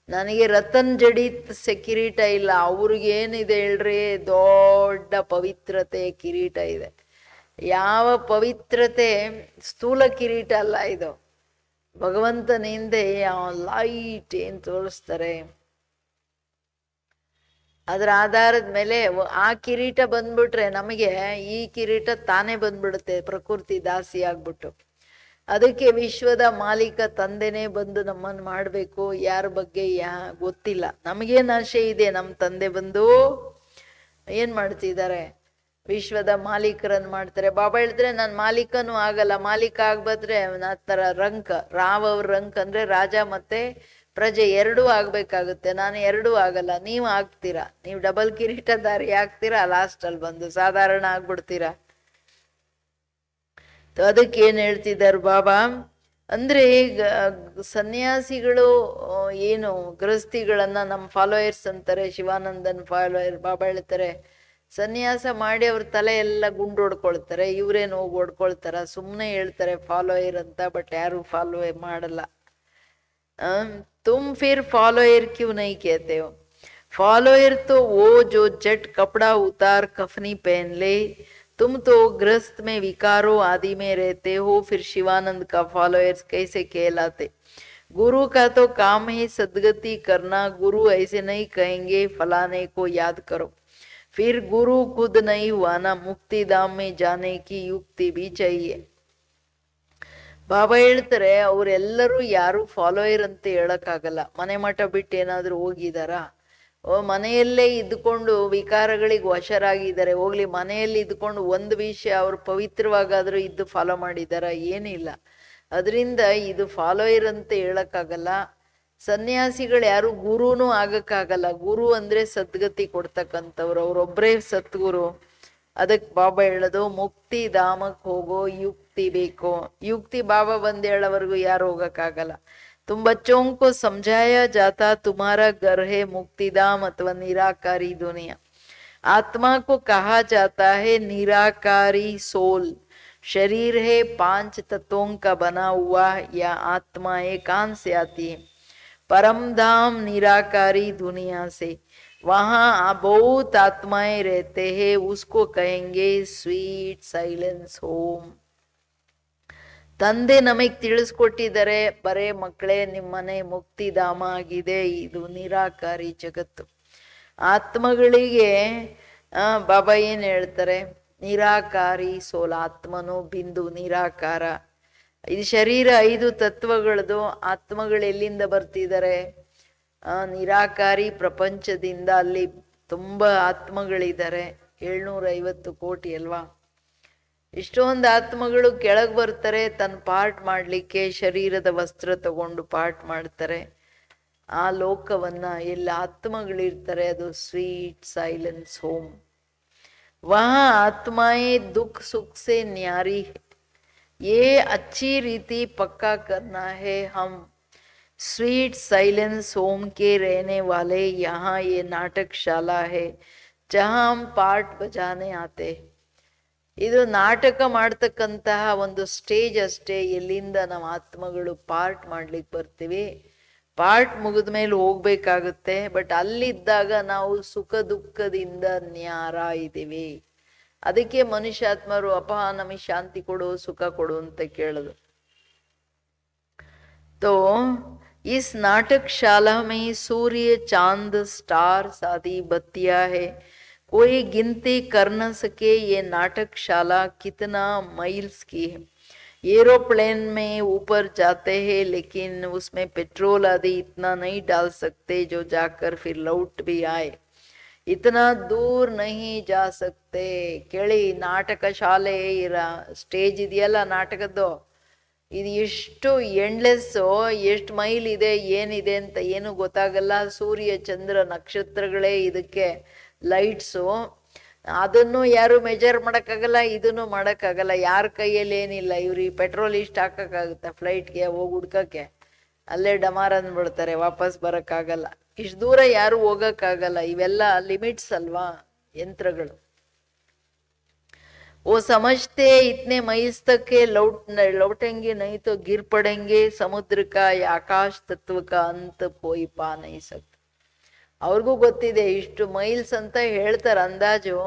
S1: ನನಗೆ ರತನ್ ಜಡಿತ್ ಕಿರೀಟ ಇಲ್ಲ. ಅವ್ರಿಗೇನಿದೆ ಹೇಳ್ರಿ, ದೊಡ್ಡ ಪವಿತ್ರತೆ ಕಿರೀಟ ಇದೆ. ಯಾವ ಪವಿತ್ರತೆ ಸ್ಥೂಲ ಕಿರೀಟ ಅಲ್ಲ ಇದು. ಭಗವಂತನ ಹಿಂದೆ ಲೈಟ್ ಏನ್ ತೋರಿಸ್ತಾರೆ, ಅದರ ಆಧಾರದ ಮೇಲೆ ಆ ಕಿರೀಟ ಬಂದ್ಬಿಟ್ರೆ ನಮಗೆ ಈ ಕಿರೀಟ ತಾನೇ ಬಂದ್ಬಿಡುತ್ತೆ, ಪ್ರಕೃತಿ ದಾಸಿ ಆಗ್ಬಿಟ್ಟು. ಅದಕ್ಕೆ ವಿಶ್ವದ ಮಾಲೀಕ ತಂದೆನೇ ಬಂದು ನಮ್ಮನ್ನು ಮಾಡ್ಬೇಕು. ಯಾರ ಬಗ್ಗೆ ಗೊತ್ತಿಲ್ಲ. ನಮಗೇನ್ ಆಸೆ ಇದೆ, ನಮ್ಮ ತಂದೆ ಬಂದು ಏನ್ ಮಾಡ್ತಿದ್ದಾರೆ, ವಿಶ್ವದ ಮಾಲೀಕರನ್ನು ಮಾಡ್ತಾರೆ. ಬಾಬಾ ಹೇಳಿದ್ರೆ ನಾನು ಮಾಲೀಕನೂ ಆಗಲ್ಲ, ಮಾಲೀಕ ಆಗ್ಬದ್ರೆ ತರ ರಂಕ್ ರಾವ್ ಅವ್ರ ರಂಕ್ ಅಂದ್ರೆ ರಾಜ ಮತ್ತೆ ಪ್ರಜೆ ಎರಡೂ ಆಗ್ಬೇಕಾಗುತ್ತೆ. ನಾನು ಎರಡೂ ಆಗಲ್ಲ, ನೀವು ಆಗ್ತೀರಾ. ನೀವು ಡಬಲ್ ಕಿರೀಟಧಾರಿ ಆಗ್ತೀರಾ, ಲಾಸ್ಟ್ ಅಲ್ಲಿ ಬಂದು ಸಾಧಾರಣ ಆಗ್ಬಿಡ್ತೀರಾ. ಅದಕ್ಕೆ ಏನ್ ಹೇಳ್ತಿದ್ದಾರೆ ಬಾಬಾ ಅಂದ್ರೆ, ಸನ್ಯಾಸಿಗಳು ಏನು ಗೃಹಸ್ಥಿಗಳನ್ನ ನಮ್ಮ ಫಾಲೋಯರ್ಸ್ ಅಂತಾರೆ, ಶಿವಾನಂದನ್ ಫಾಲೋಯರ್. ಬಾಬಾ ಹೇಳ್ತಾರೆ ಸನ್ಯಾಸ ಮಾಡಿ ಅವ್ರ ತಲೆ ಎಲ್ಲ ಗುಂಡು ಹೊಡ್ಕೊಳ್ತಾರೆ, ಇವ್ರೇನು ಹೋಗಿ ಹೊಡ್ಕೊಳ್ತಾರ, ಸುಮ್ಮನೆ ಹೇಳ್ತಾರೆ ಫಾಲೋಯರ್ ಅಂತ, ಬಟ್ ಯಾರು ಫಾಲೋ ಮಾಡಲ್ಲ. तुम फिर फॉलोअर क्यों नहीं कहते हो? फॉलोअर तो वो जो जट कपड़ा उतार कफनी पहन ले. तुम तो ग्रस्त में विकारों आदि में रहते हो, फिर शिवानंद का फॉलोअर्स कैसे कहलाते? गुरु का तो काम है सदगति करना. गुरु ऐसे नहीं कहेंगे फलाने को याद करो, फिर गुरु खुद नहीं हुआ ना. मुक्ति धाम में जाने की युक्ति भी चाहिए. ಬಾಬಾ ಹೇಳ್ತಾರೆ ಅವರೆಲ್ಲರೂ ಯಾರು ಫಾಲೋಯರ್ ಅಂತ ಹೇಳಕ್ಕಾಗಲ್ಲ. ಮನೆ ಮಠ ಬಿಟ್ಟು ಏನಾದ್ರು ಹೋಗಿದಾರ? ಮನೆಯಲ್ಲೇ ಇದ್ಕೊಂಡು ವಿಕಾರಗಳಿಗೆ ವಶರಾಗಿದ್ದಾರೆ. ಹೋಗ್ಲಿ, ಮನೆಯಲ್ಲಿ ಇದ್ಕೊಂಡು ಒಂದು ವಿಷಯ ಅವ್ರು ಪವಿತ್ರವಾಗಾದ್ರೂ ಇದ್ದು ಫಾಲೋ ಮಾಡಿದಾರ? ಏನಿಲ್ಲ. ಅದರಿಂದ ಇದು ಫಾಲೋಯರ್ ಅಂತ ಹೇಳಕ್ಕಾಗಲ್ಲ. ಸನ್ಯಾಸಿಗಳು ಯಾರು ಗುರುನೂ ಆಗಕ್ಕಾಗಲ್ಲ. ಗುರು ಅಂದ್ರೆ ಸದ್ಗತಿ ಕೊಡ್ತಕ್ಕಂಥವ್ರು, ಅವ್ರೊಬ್ರೇ ಸದ್ಗುರು. ಅದಕ್ಕೆ ಬಾಬಾ ಹೇಳೋದು ಮುಕ್ತಿ ಧಾಮಕ್ಕೆ ಹೋಗೋ ಯುಕ್ತಿ ಬೇಕು. ಯುಕ್ತಿ ಬಾಬಾ ಬಂದ್ ಹೇಳೋವರೆಗೂ ಯಾರು ಹೋಗಕ್ಕಾಗಲ್ಲ. तुम बच्चों को समझाया जाता तुम्हारा घर है मुक्तिधाम अथवा निराकारी दुनिया. आत्मा को कहा जाता है निराकारी सोल. शरीर है 5 तत्वों का बना हुआ, या आत्मा कहाँ से आती है? परम धाम निराकारी दुनिया से. वहां बहुत आत्माएं रहते हैं, उसको कहेंगे स्वीट साइलेंस होम. ತಂದೆ ನಮಗ್ ತಿಳಿಸ್ಕೊಟ್ಟಿದ್ದಾರೆ, ಬರೇ ಮಕ್ಕಳೇ ನಿಮ್ಮನೆ ಮುಕ್ತಿಧಾಮ ಆಗಿದೆ, ಇದು ನಿರಾಕಾರಿ ಜಗತ್ತು. ಆತ್ಮಗಳಿಗೆ ಬಾಬಾ ಏನ್ ಹೇಳ್ತಾರೆ, ನಿರಾಕಾರಿ ಸೋಲಾತ್ಮನು ಬಿಂದು ನಿರಾಕಾರ. ಇದು ಶರೀರ 5 ತತ್ವಗಳದು. ಆತ್ಮಗಳು ಎಲ್ಲಿಂದ ಬರ್ತಿದ್ದಾರೆ? ನಿರಾಕಾರಿ ಪ್ರಪಂಚದಿಂದ. ಅಲ್ಲಿ ತುಂಬಾ ಆತ್ಮಗಳಿದ್ದಾರೆ, 750 ಕೋಟಿ ಅಲ್ವಾ. ಇಷ್ಟೊಂದು ಆತ್ಮಗಳು ಕೆಳಗ್ ಬರ್ತಾರೆ ತನ್ನ ಪಾರ್ಟ್ ಮಾಡ್ಲಿಕ್ಕೆ. ಶರೀರದ ವಸ್ತ್ರ ತಗೊಂಡು ಪಾರ್ಟ್ ಮಾಡ್ತಾರೆ. ಆ ಲೋಕವನ್ನ ಎಲ್ಲ ಆತ್ಮಗಳಿರ್ತಾರೆ, ಅದು ಸ್ವೀಟ್ ಸೈಲೆನ್ಸ್ ಹೋಮ್. ವಹಾ ಆತ್ಮಾಯೇ ದುಃಖ ಸುಖ ಸೆ ನ್ಯಾರಿ है, ये अच्छी रीति पक्का करना है। हम स्वीट साइलेंस होम के रहने वाले, यहाँ ये नाटकशाला है जहाँ हम पार्ट बजाने आते. ಇದು ನಾಟಕ ಮಾಡ್ತಕ್ಕಂತಹ ಒಂದು ಸ್ಟೇಜ್ ಅಷ್ಟೇ, ಎಲ್ಲಿಂದ ನಾವು ಆತ್ಮಗಳು ಪಾರ್ಟ್ ಮಾಡ್ಲಿಕ್ಕೆ ಬರ್ತೀವಿ. ಪಾರ್ಟ್ ಮುಗಿದ ಮೇಲೆ ಹೋಗ್ಬೇಕಾಗುತ್ತೆ. ಬಟ್ ಅಲ್ಲಿದ್ದಾಗ ನಾವು ಸುಖ ದುಃಖದಿಂದ ನ್ಯಾರ ಇದ್ದೀವಿ. ಅದಕ್ಕೆ ಮನುಷ್ಯಾತ್ಮರು ಅಪ್ಪ ನಮಗೆ ಶಾಂತಿ ಕೊಡು, ಸುಖ ಕೊಡು ಅಂತ ಕೇಳೋದು. तो इस नाटकशाला में सूर्य चांद स्टार्स आदि बत्तियां है, कोई गिनती कर न सके ये नाटकशाला कितना माइल्स की है. एरोप्लेन में ऊपर जाते हैं लेकिन उसमें पेट्रोल आदि इतना नहीं डाल सकते जो जाकर फिर लौट भी आए. इतना दूर नहीं जा सकते. ಕೇಳಿ, ನಾಟಕ ಶಾಲೆ ಸ್ಟೇಜ್ ಇದೆಯಲ್ಲ ನಾಟಕದ್ದು, ಇದು ಎಷ್ಟು ಎಂಡ್ಲೆಸ್ಸು, ಎಷ್ಟು ಮೈಲ್ ಇದೆ, ಏನಿದೆ ಅಂತ ಏನು ಗೊತ್ತಾಗಲ್ಲ. ಸೂರ್ಯ ಚಂದ್ರ ನಕ್ಷತ್ರಗಳೇ ಇದಕ್ಕೆ ಲೈಟ್ಸು. ಅದನ್ನು ಯಾರು ಮೆಜರ್ ಮಾಡೋಕ್ಕಾಗಲ್ಲ, ಇದನ್ನು ಮಾಡೋಕ್ಕಾಗಲ್ಲ. ಯಾರ ಕೈಯಲ್ಲಿ ಏನಿಲ್ಲ. ಇವ್ರಿಗೆ ಪೆಟ್ರೋಲ್ ಇಷ್ಟು ಹಾಕೋಕ್ಕಾಗುತ್ತೆ ಫ್ಲೈಟ್ಗೆ ಹೋಗಿ ಹುಡ್ಕಕ್ಕೆ? ಅಲ್ಲೇ ಡಮಾರ್ ಅಂದ್ಬಿಡ್ತಾರೆ, ವಾಪಸ್ ಬರೋಕ್ಕಾಗಲ್ಲ. ಇಷ್ಟು ದೂರ ಯಾರು ಹೋಗಕ್ಕಾಗಲ್ಲ. ಇವೆಲ್ಲ ಲಿಮಿಟ್ಸ್ ಅಲ್ವಾ ಯಂತ್ರಗಳು. वो समझते इतने माइल्स तक के लौटेंगे नहीं तो गिर पड़ेंगे. समुद्र का या आकाश तत्व का अंत कोई पा नहीं सकता. ಅವ್ರಿಗೂ ಗೊತ್ತಿದೆ ಇಷ್ಟು ಮೈಲ್ಸ್ ಅಂತ ಹೇಳ್ತಾರೆ ಅಂದಾಜು.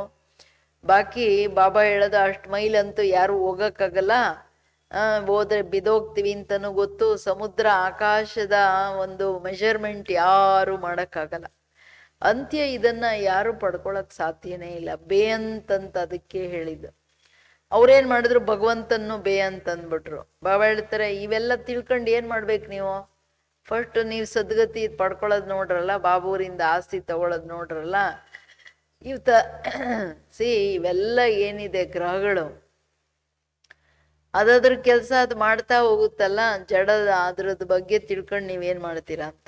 S1: ಬಾಕಿ ಬಾಬಾ ಹೇಳೋದು ಅಷ್ಟು ಮೈಲ್ ಅಂತೂ ಯಾರು ಹೋಗಕ್ಕಾಗಲ್ಲ, ಹೋದ್ರೆ ಬಿದೋಗ್ತೀವಿ ಅಂತನೂ ಗೊತ್ತು. ಸಮುದ್ರ ಆಕಾಶದ ಒಂದು ಮೆಜರ್ಮೆಂಟ್ ಯಾರು ಮಾಡಕ್ಕಾಗಲ್ಲ. ಅಂತ್ಯ ಇದನ್ನ ಯಾರು ಪಡ್ಕೊಳಕ್ ಸಾಧ್ಯನೇ ಇಲ್ಲ. ಬೇ ಅಂತಂತ ಅದಕ್ಕೆ ಹೇಳಿದ್ದು. ಅವ್ರೇನ್ ಮಾಡಿದ್ರು, ಭಗವಂತನ್ನು ಬೇ ಅಂತ ಅಂದ್ಬಿಟ್ರು. ಬಾಬಾ ಹೇಳ್ತಾರೆ, ಇವೆಲ್ಲ ತಿಳ್ಕೊಂಡು ಏನ್ ಮಾಡ್ಬೇಕು ನೀವು? ಫಸ್ಟ್ ನೀವು ಸದ್ಗತಿ ಪಡ್ಕೊಳ್ಳೋದು ನೋಡ್ರಲ್ಲ, ಬಾಬೂರಿಂದ ಆಸ್ತಿ ತಗೊಳೋದು ನೋಡ್ರಲ್ಲ. ಇವೆಲ್ಲ ಏನಿದೆ ಗ್ರಹಗಳು, ಅದಾದ್ರ ಕೆಲ್ಸ ಅದು ಮಾಡ್ತಾ ಹೋಗುತ್ತಲ್ಲ. ಜಡದ ಅದ್ರದ್ ಬಗ್ಗೆ ತಿಳ್ಕೊಂಡು ನೀವೇನ್ ಮಾಡ್ತೀರಾ ಅಂತ.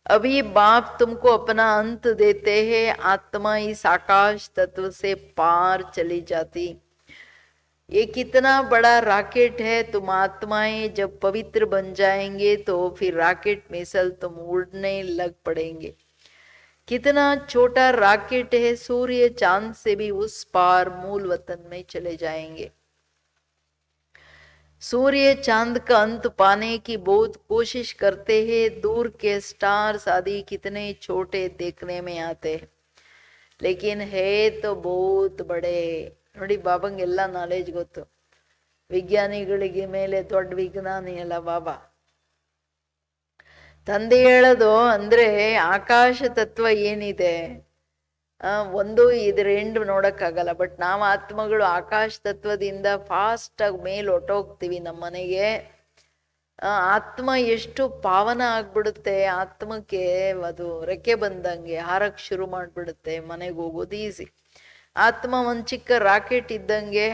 S1: अभी बाप तुमको अपना अंत देते हैं, आत्मा इस आकाश तत्व से पार चली जाती. ये कितना बड़ा रॉकेट है. तुम आत्माएं जब पवित्र बन जाएंगे तो फिर रॉकेट मिसल तुम उड़ने लग पड़ेंगे. कितना छोटा रॉकेट है. सूर्य चांद से भी उस पार मूल वतन में चले जाएंगे. सूर्य चांद का अंत पाने की बहुत कोशिश करते हैं. दूर के स्टार्स आदि कितने छोटे देखने में आते हैं, लेकिन है तो बहुत बड़े. ನೋಡಿ, ಬಾಬಂಗೆಲ್ಲ ನಾಲೆಜ್ ಗೊತ್ತು. ವಿಜ್ಞಾನಿಗಳಿಗೆ ಮೇಲೆ ದೊಡ್ಡ ವಿಜ್ಞಾನಿ ಅಲ್ಲ ಬಾಬಾ. ತಂದೆ ಹೇಳೋದು ಅಂದ್ರೆ ಆಕಾಶ ತತ್ವ ಏನಿದೆ, ಒಂದು ಇದ್ರ ಎಂಡ್ ನೋಡಕ್ಕಾಗಲ್ಲ. ಬಟ್ ನಾವು ಆತ್ಮಗಳು ಆಕಾಶ ತತ್ವದಿಂದ ಫಾಸ್ಟ್ ಆಗಿ ಮೇಲ್ ಹೊಟ್ಟೋಗ್ತೀವಿ ನಮ್ಮ ಮನೆಗೆ. ಆತ್ಮ ಎಷ್ಟು ಪಾವನ ಆಗ್ಬಿಡುತ್ತೆ. ಆತ್ಮಕ್ಕೆ ಅದು ರೆಕ್ಕೆ ಬಂದಂಗೆ ಹಾರಕ್ ಶುರು ಮಾಡ್ಬಿಡುತ್ತೆ. ಮನೆಗೆ ಹೋಗೋದು ಈಸಿ. ಆತ್ಮ ಒಂದ್ ಚಿಕ್ಕ ರಾಕೆಟ್ ಇದ್ದಂಗೆ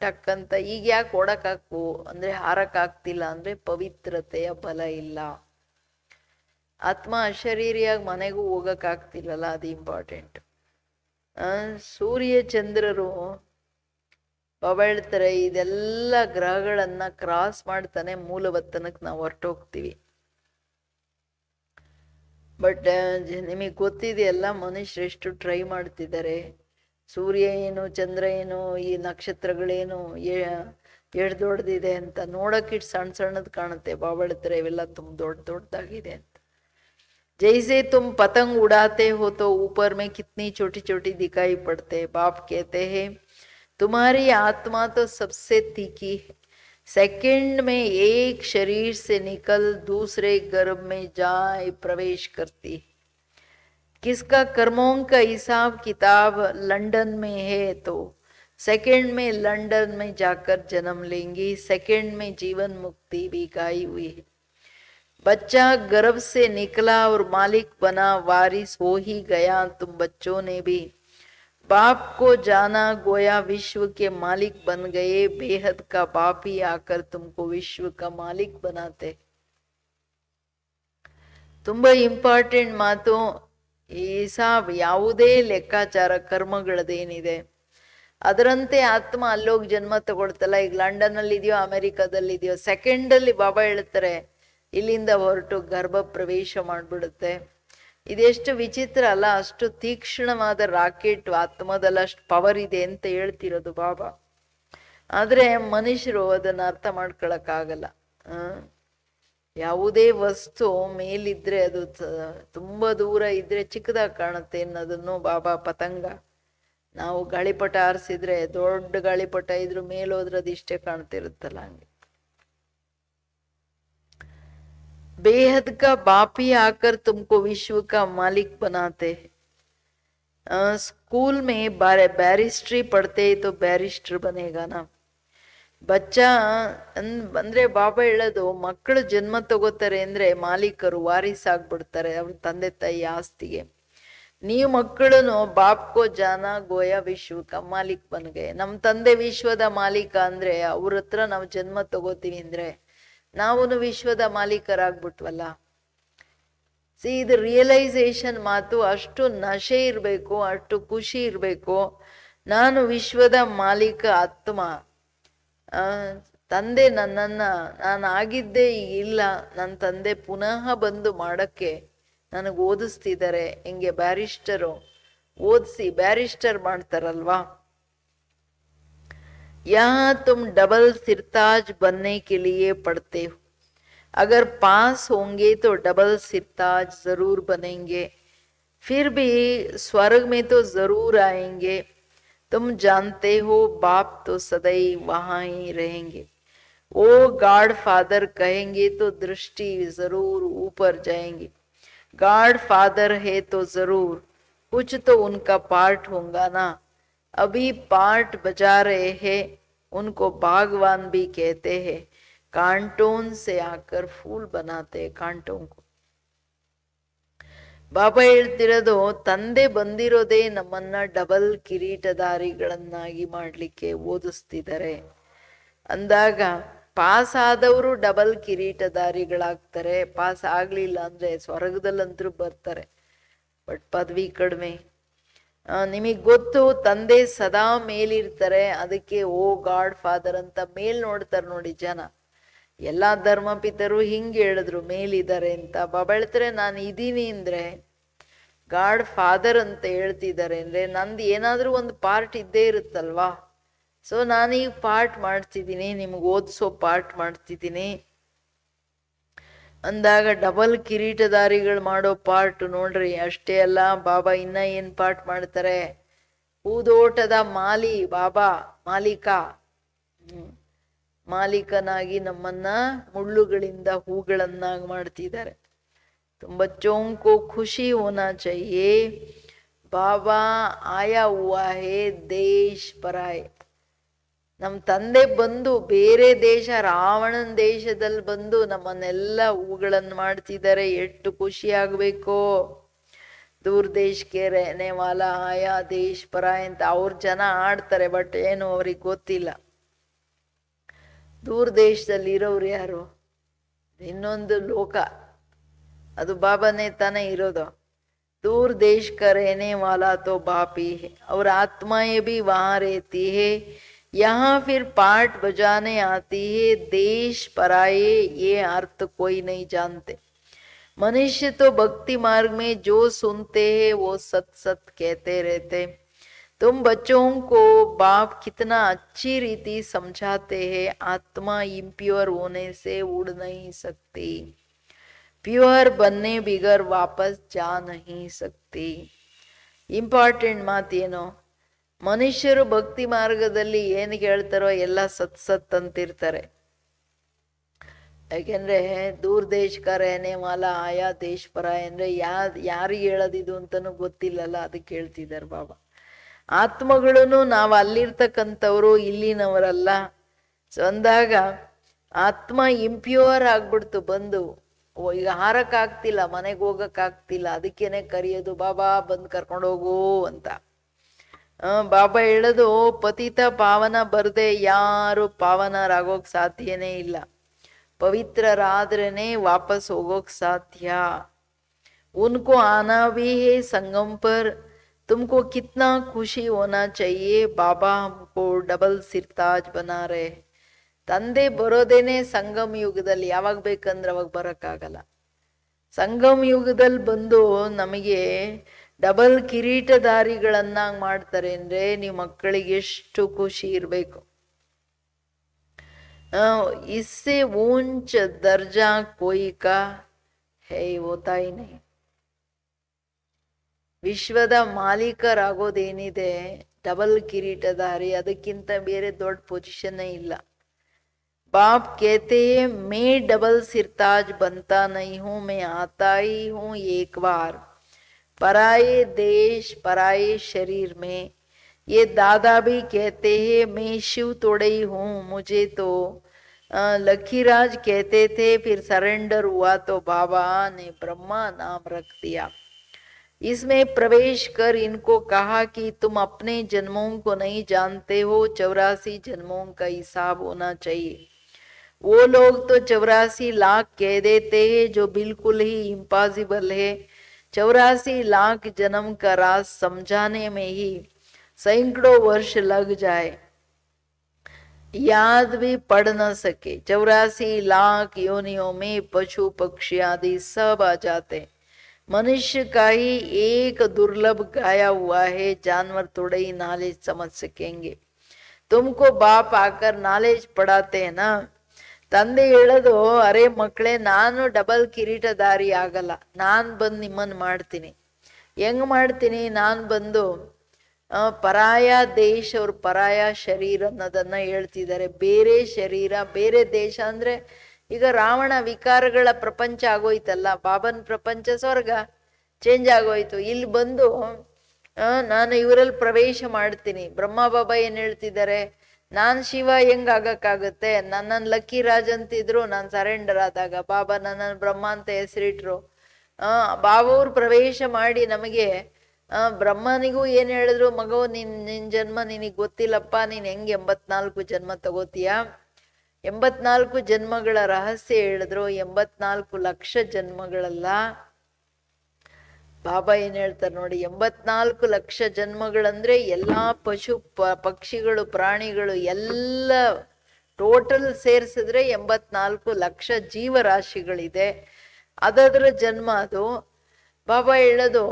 S1: ಟಕ್ ಅಂತ. ಈಗ ಯಾಕೆ ಓಡಕ್ಕಾಕು ಅಂದ್ರೆ ಹಾರಕ್ ಆಗ್ತಿಲ್ಲ ಅಂದ್ರೆ ಪವಿತ್ರತೆಯ ಬಲ ಇಲ್ಲ. ಆತ್ಮ ಅಶರೀರಿಯಾಗಿ ಮನೆಗೂ ಹೋಗಕ್ ಆಗ್ತಿಲ್ಲಲ್ಲ, ಅದು ಇಂಪಾರ್ಟೆಂಟ್. ಸೂರ್ಯ ಚಂದ್ರರು ಬಾಬಾ ಹೇಳ್ತಾರೆ, ಇದೆಲ್ಲ ಗ್ರಹಗಳನ್ನ ಕ್ರಾಸ್ ಮಾಡ್ತಾನೆ ಮೂಲವತ್ತನಕ್ಕೆ ನಾವು ಹೊರಟೋಗ್ತೀವಿ. ಬಟ್ ನಿಮಗೆ ಗೊತ್ತಿದೆಯಲ್ಲ, ಮನುಷ್ಯರು ಎಷ್ಟು ಟ್ರೈ ಮಾಡ್ತಿದ್ದಾರೆ. ಸೂರ್ಯ ಏನು, ಚಂದ್ರ ಏನು, ಈ ನಕ್ಷತ್ರಗಳೇನು ಎಷ್ಟು ದೊಡ್ಡದಿದೆ ಅಂತ ನೋಡಕ್ ಇಟ್ಟು ಸಣ್ಣ ಸಣ್ಣದ್ ಕಾಣುತ್ತೆ. ಬಾಬಾ ಹೇಳ್ತಾರೆ ಇವೆಲ್ಲ ತುಂಬ ದೊಡ್ಡದಾಗಿದೆ ಅಂತ. जैसे तुम पतंग उड़ाते हो तो ऊपर में कितनी छोटी छोटी दिखाई पड़ते. बाप कहते हैं तुम्हारी आत्मा तो सबसे तीखी है. सेकंड में एक शरीर से निकल दूसरे गर्भ में जाए प्रवेश करती है। किसका कर्मों का हिसाब किताब लंदन में है तो सेकंड में लंदन में जाकर जन्म लेंगी, सेकंड में जीवन मुक्ति भी गाई हुई है। बच्चा गर्भ से निकला और मालिक बना, वारिस हो ही गया। तुम बच्चों ने भी बाप को जाना, गोया विश्व के मालिक बन गए। बेहद का बाप ही आकर तुमको विश्व का मालिक बनाते। ತುಂಬಾ ಇಂಪಾರ್ಟೆಂಟ್ ಮಾತು. ಹಿಸಾಬ್ ಯಾವುದೇ ಲೆಕ್ಕಾಚಾರ ಕರ್ಮಗಳದೇನಿದೆ ಅದರಂತೆ ಆತ್ಮ ಅಲ್ಲೋಗಿ ಜನ್ಮ ತಗೊಳ್ತಲ್ಲ. ಈಗ ಲಂಡನ್ ಅಲ್ಲಿ ಇದೆಯೋ ಅಮೆರಿಕದಲ್ಲಿ ಇದೆಯೋ, ಸೆಕೆಂಡ್ ಅಲ್ಲಿ ಬಾಬಾ ಹೇಳ್ತಾರೆ ಇಲ್ಲಿಂದ ಹೊರಟು ಗರ್ಭ ಪ್ರವೇಶ ಮಾಡ್ಬಿಡುತ್ತೆ. ಇದೆಷ್ಟು ವಿಚಿತ್ರ ಅಲ್ಲ, ಅಷ್ಟು ತೀಕ್ಷ್ಣವಾದ ರಾಕೆಟ್ ಆತ್ಮದಲ್ಲಿ ಅಷ್ಟು ಪವರ್ ಇದೆ ಅಂತ ಹೇಳ್ತಿರೋದು ಬಾಬಾ. ಆದ್ರೆ ಮನುಷ್ಯರು ಅದನ್ನ ಅರ್ಥ ಮಾಡ್ಕೊಳಕ್ಕಾಗಲ್ಲ. ಯಾವುದೇ ವಸ್ತು ಮೇಲಿದ್ರೆ ಅದು ತುಂಬಾ ದೂರ ಇದ್ರೆ ಚಿಕ್ಕದಾಗಿ ಕಾಣುತ್ತೆ ಅನ್ನೋದನ್ನು ಬಾಬಾ ಪತಂಗ. ನಾವು ಗಾಳಿಪಟ ಆರಿಸಿದ್ರೆ ದೊಡ್ಡ ಗಾಳಿಪಟ ಇದ್ರ ಮೇಲೋದ್ರೆ ಅದಿಷ್ಟೇ ಕಾಣ್ತಿರುತ್ತಲ್ಲ ಹಂಗೆ. बेहद का बाप ही आकर तुमको विश्व का मालिक बनाते हैं. स्कूल में बैरिस्ट्री पढ़ते तो बैरिस्टर बनेगा ना. ಬಚ್ಚಾ ಅಂದ್ರೆ ಬಾಬಾ ಹೇಳೋದು, ಮಕ್ಕಳು ಜನ್ಮ ತಗೋತಾರೆ ಅಂದ್ರೆ ಮಾಲೀಕರು ವಾರಿಸ್ ಆಗ್ಬಿಡ್ತಾರೆ ಅವ್ರ ತಂದೆ ತಾಯಿ ಆಸ್ತಿಗೆ. ನೀವು ಮಕ್ಕಳನ್ನು ಬಾಪ್ಕೋ ಜಾನ ಗೋಯ ವಿಶ್ವಕ ಮಾಲೀಕ್ ಬನ್ಗೆ. ನಮ್ ತಂದೆ ವಿಶ್ವದ ಮಾಲೀಕ ಅಂದ್ರೆ ಅವ್ರ ಹತ್ರ ನಾವು ಜನ್ಮ ತಗೋತೀವಿ ಅಂದ್ರೆ ನಾವು ವಿಶ್ವದ ಮಾಲೀಕರಾಗ್ಬಿಟ್ವಲ್ಲ. ಇದು ರಿಯಲೈಸೇಷನ್ ಮಾತು. ಅಷ್ಟು ನಶೆ ಇರ್ಬೇಕು, ಅಷ್ಟು ಖುಷಿ ಇರ್ಬೇಕು. ನಾನು ವಿಶ್ವದ ಮಾಲೀಕ ಆತ್ಮ. ತಂದೆ ನನ್ನನ್ನ ನಾನು ಆಗಿದ್ದೇ ಈಗ ಇಲ್ಲ, ನನ್ನ ತಂದೆ ಪುನಃ ಬಂದು ಮಾಡಕ್ಕೆ ನನಗೆ ಓದಿಸ್ತಿದ್ದಾರೆ. ಹಿಂಗೆ ಬ್ಯಾರಿಸ್ಟರು ಓದಿಸಿ ಬ್ಯಾರಿಸ್ಟರ್ ಮಾಡ್ತಾರಲ್ವಾ. यहाँ तुम डबल सिरताज बनने के लिए पढ़ते हो. अगर पास होंगे तो डबल सिरताज जरूर बनेंगे. फिर भी स्वर्ग में तो जरूर आएंगे. तुम जानते हो बाप तो सदैव वहां ही रहेंगे. वो गॉड फादर कहेंगे तो दृष्टि जरूर ऊपर जाएंगी. गॉड फादर है तो जरूर कुछ तो उनका पार्ट होगा ना. अभी पार्ट बजा रहे हैं, उनको बागवान भी कहते हैं. कांटों से आकर फूल बनाते कांटों को. ಬಾಬಾ ಹೇಳ್ತಿರೋದು, ತಂದೆ ಬಂದಿರೋದೇ ನಮ್ಮನ್ನ ಡಬಲ್ ಕಿರೀಟಧಾರಿಗಳನ್ನಾಗಿ ಮಾಡ್ಲಿಕ್ಕೆ ಓದಿಸ್ತಿದ್ದಾರೆ ಅಂದಾಗ, ಪಾಸ್ ಆದವರು ಡಬಲ್ ಕಿರೀಟಧಾರಿಗಳಾಗ್ತಾರೆ. ಪಾಸ್ ಆಗ್ಲಿಲ್ಲ ಅಂದ್ರೆ ಸ್ವರ್ಗದಲ್ಲಂತರೂ ಬರ್ತಾರೆ, ಬಟ್ ಪದವಿ ಕಡಿಮೆ. ನಿಮಗ್ ಗೊತ್ತು ತಂದೆ ಸದಾ ಮೇಲಿರ್ತಾರೆ, ಅದಕ್ಕೆ ಓ ಗಾಡ್ ಫಾದರ್ ಅಂತ ಮೇಲ್ ನೋಡ್ತಾರೆ ನೋಡಿ ಜನ. ಎಲ್ಲಾ ಧರ್ಮಪಿತರು ಹಿಂಗೆ ಹೇಳಿದ್ರು ಮೇಲಿದ್ದಾರೆ ಅಂತ. ಬಾಬಾ ಹೇಳ್ತಾರೆ, ನಾನು ಇದೀನಿ ಅಂದ್ರೆ ಗಾಡ್ ಫಾದರ್ ಅಂತ ಹೇಳ್ತಿದ್ದಾರೆ ಅಂದ್ರೆ ನಂದು ಏನಾದ್ರೂ ಒಂದು ಪಾರ್ಟ್ ಇದ್ದೇ ಇರುತ್ತಲ್ವಾ. ಸೊ ನಾನೀಗ ಪಾರ್ಟ್ ಮಾಡ್ತಿದ್ದೀನಿ, ನಿಮ್ಗೆ ಓದಿಸೋ ಪಾರ್ಟ್ ಮಾಡ್ತಿದ್ದೀನಿ ಅಂದಾಗ ಡಬಲ್ ಕಿರೀಟಧಾರಿಗಳು ಮಾಡೋ ಪಾರ್ಟ್ ನೋಡ್ರಿ. ಅಷ್ಟೇ ಅಲ್ಲ, ಬಾಬಾ ಇನ್ನ ಏನ್ ಪಾರ್ಟ್ ಮಾಡ್ತಾರೆ. ಹೂದೋಟದ ಮಾಲಿ ಬಾಬಾ ಮಾಲೀಕ, ಮಾಲೀಕನಾಗಿ ನಮ್ಮನ್ನ ಮುಳ್ಳುಗಳಿಂದ ಹೂಗಳನ್ನಾಗಿ ಮಾಡ್ತಿದ್ದಾರೆ. तुम बच्चों को खुशी होना चाहिए. बाबा आया हुआ है देश पराए. ನಮ್ ತಂದೆ ಬಂದು ಬೇರೆ ದೇಶ, ರಾವಣನ ದೇಶದಲ್ಲಿ ಬಂದು ನಮ್ಮನ್ನೆಲ್ಲ ಹೂಗಳನ್ನ ಮಾಡ್ತಿದ್ದಾರೆ. ಎಷ್ಟು ಖುಷಿ ಆಗ್ಬೇಕು. ದೂರ್ ದೇಶಕ್ಕೆ ರೆಹನೆ ವಾಲ ಆಯಾ ದೇಶ್ ಪರಾಯ್ ಅಂತ ಅವ್ರ ಜನ ಆಡ್ತಾರೆ, ಬಟ್ ಏನು ಅವ್ರಿಗೆ ಗೊತ್ತಿಲ್ಲ. ದೂರ ದೇಶದಲ್ಲಿ ಇರೋರು ಯಾರು? ಇನ್ನೊಂದು ಲೋಕ, ಅದು ಬಾಬಾನೇ ತಾನೇ ಇರೋದು. दूर देश का रहने वाला तो बाप ही है और आत्माएं भी वहां रहती है. यहाँ फिर पाठ बजाने आती है. देश पराये ये अर्थ कोई नहीं जानते. मनुष्य तो भक्ति मार्ग में जो सुनते हैं वो सत सत कहते रहते. तुम बच्चों को बाप कितना अच्छी रीति समझाते हैं. आत्मा इम्प्योर होने से उड़ नहीं सकती. प्योर बनने बिगर वापस जा नहीं सकती. ಇಂಪಾರ್ಟೆಂಟ್ ಮಾತೇನು, ಮನುಷ್ಯರು ಭಕ್ತಿ ಮಾರ್ಗದಲ್ಲಿ ಏನು ಕೇಳ್ತಾರೋ ಎಲ್ಲ ಸತ್ ಸತ್ ಅಂತಿರ್ತಾರೆ. ಯಾಕೆಂದ್ರೆ ದೂರ ದೇಶ ಕಾ ರೆಹನೆ ವಾಲಾ ಆಯಾ ದೇಶ ಪರಾಯ ಅಂದ್ರೆ ಯಾರಿಗೆ ಹೇಳೋದಿದು ಅಂತಾನು ಗೊತ್ತಿಲ್ಲಲ್ಲ, ಅದಕ್ಕೆ ಹೇಳ್ತಿದ್ದಾರೆ ಬಾಬಾ. ಆತ್ಮಗಳನ್ನು ನಾವು ಅಲ್ಲಿರ್ತಕ್ಕಂಥವ್ರು, ಇಲ್ಲಿನವರಲ್ಲ. ಸೊ ಅಂದಾಗ ಆತ್ಮ ಇಂಪ್ಯೂರ್ ಆಗ್ಬಿಡ್ತು ಬಂದು. ಈಗ ಹಾರಕ್ಕಾಗ್ತಿಲ್ಲ, ಮನೆಗೆ ಹೋಗಕ್ಕಾಗ್ತಿಲ್ಲ, ಅದಕ್ಕೇನೆ ಕರೆಯೋದು, ಬಾಬಾ ಬಂದು ಕರ್ಕೊಂಡೋಗು ಅಂತ. ಬಾಬಾ ಹೇಳೋದು, ಪತಿತ ಪಾವನ ಬರ್ದೆ ಯಾರು ಪಾವನರಾಗೋಕ್ ಸಾಧ್ಯನೇ ಇಲ್ಲ. ಪವಿತ್ರರಾದ್ರೇನೆ ವಾಪಸ್ ಹೋಗೋಕ್ ಸಾಧ್ಯ. उनको आना भी है संगम पर, तुमको कितना खुशी होना चाहिए. बाबा हमको डबल सिरताज बना रहे. ತಂದೆ ಬರೋದೇನೆ ಸಂಗಮ ಯುಗದಲ್ಲಿ, ಯಾವಾಗ ಬೇಕಂದ್ರೆ ಅವಾಗ ಬರಕ್ಕಾಗಲ್ಲ. ಸಂಗಮ ಯುಗದಲ್ಲಿ ಬಂದು ನಮಗೆ ಡಬಲ್ ಕಿರೀಟಧಾರಿಗಳನ್ನಾಗಿ ಮಾಡ್ತಾರೆ ಅಂದ್ರೆ ನೀವು ಮಕ್ಕಳಿಗೆ ಎಷ್ಟು ಖುಷಿ ಇರಬೇಕು. इससे ऊंच दर्जा कोई का है होता ही नहीं. ವಿಶ್ವದ ಮಾಲೀಕರಾಗೋದೇನಿದೆ ಡಬಲ್ ಕಿರೀಟಧಾರಿ, ಅದಕ್ಕಿಂತ ಬೇರೆ ದೊಡ್ಡ ಪೊಸಿಷನ್ನೇ ಇಲ್ಲ. बाप कहते हैं मैं डबल सिरताज बनता नहीं हूं, मैं आता ही हूं एक बार पराये देश पराये शरीर में. ये दादा भी कहते हैं मैं शिव तोड़े ही हूं. मुझे तो लखीराज कहते थे, फिर सरेंडर हुआ तो बाबा ने ब्रह्मा नाम रख दिया. इसमें प्रवेश कर इनको कहा कि तुम अपने जन्मों को नहीं जानते हो, 84 जन्मों का हिसाब होना चाहिए. वो लोग तो 84 लाख कह देते हैं, जो बिल्कुल ही इम्पॉसिबल है. 84 लाख जन्म का राज समझाने में ही सैकड़ों वर्ष लग जाए, याद भी पढ़ न सके. 84 लाख योनियों में पशु पक्षी आदि सब आ जाते. मनुष्य का ही एक दुर्लभ गाया हुआ है, जानवर थोड़े ही नॉलेज समझ सकेंगे. तुमको बाप आकर नॉलेज पढ़ाते हैं ना. ತಂದೆ ಹೇಳೋದು, ಅರೆ ಮಕ್ಕಳೇ, ನಾನು ಡಬಲ್ ಕಿರೀಟಧಾರಿ ಆಗಲ್ಲ, ನಾನ್ ಬಂದು ನಿಮ್ಮನ್ ಮಾಡ್ತೀನಿ. ಹೆಂಗ್ ಮಾಡ್ತೀನಿ? ನಾನ್ ಬಂದು ಪರಾಯ ದೇಶ ಅವ್ರ ಪರಾಯ ಶರೀರ ಅನ್ನೋದನ್ನ ಹೇಳ್ತಿದ್ದಾರೆ. ಬೇರೆ ಶರೀರ ಬೇರೆ ದೇಶ ಅಂದ್ರೆ ಈಗ ರಾವಣ ವಿಕಾರಗಳ ಪ್ರಪಂಚ ಆಗೋಯ್ತಲ್ಲ, ಬಾಬನ್ ಪ್ರಪಂಚ ಸ್ವರ್ಗ ಚೇಂಜ್ ಆಗೋಯ್ತು. ಇಲ್ಲಿ ಬಂದು ನಾನು ಇವರಲ್ಲಿ ಪ್ರವೇಶ ಮಾಡ್ತೀನಿ. ಬ್ರಹ್ಮ ಬಾಬಾ ಏನ್ ಹೇಳ್ತಿದ್ದಾರೆ, ನಾನ್ ಶಿವ ಹೆಂಗ್ ಆಗಕ್ಕಾಗುತ್ತೆ? ನನ್ನನ್ ಲಕ್ಕಿ ರಾಜ್ ಅಂತಿದ್ರು, ನಾನ್ ಸರೆಂಡರ್ ಆದಾಗ ಬಾಬಾ ನನ್ನ ಬ್ರಹ್ಮ ಅಂತ ಹೆಸರಿಟ್ರು. ಬಾಬಾ ಅವ್ರು ಪ್ರವೇಶ ಮಾಡಿ ನಮಗೆ ಬ್ರಹ್ಮನಿಗೂ ಏನ್ ಹೇಳಿದ್ರು, ಮಗು ನಿನ್ ಜನ್ಮ ನಿನಗ್ ಗೊತ್ತಿಲ್ಲಪ್ಪ, ನೀನ್ ಹೆಂಗ್ 84 ಜನ್ಮ ತಗೋತೀಯ? 84 ಜನ್ಮಗಳ ರಹಸ್ಯ ಹೇಳಿದ್ರು. 84 ಲಕ್ಷ ಜನ್ಮಗಳಲ್ಲ. ಬಾಬಾ ಏನ್ ಹೇಳ್ತಾರೆ ನೋಡಿ, 84 ಲಕ್ಷ ಜನ್ಮಗಳಂದ್ರೆ ಎಲ್ಲಾ ಪಶು ಪಕ್ಷಿಗಳು ಪ್ರಾಣಿಗಳು ಎಲ್ಲ ಟೋಟಲ್ ಸೇರಿಸಿದ್ರೆ 84 ಲಕ್ಷ ಜೀವರಾಶಿಗಳಿದೆ. ಅದರ ಜನ್ಮ ಅದು. ಬಾಬಾ ಹೇಳೋದು,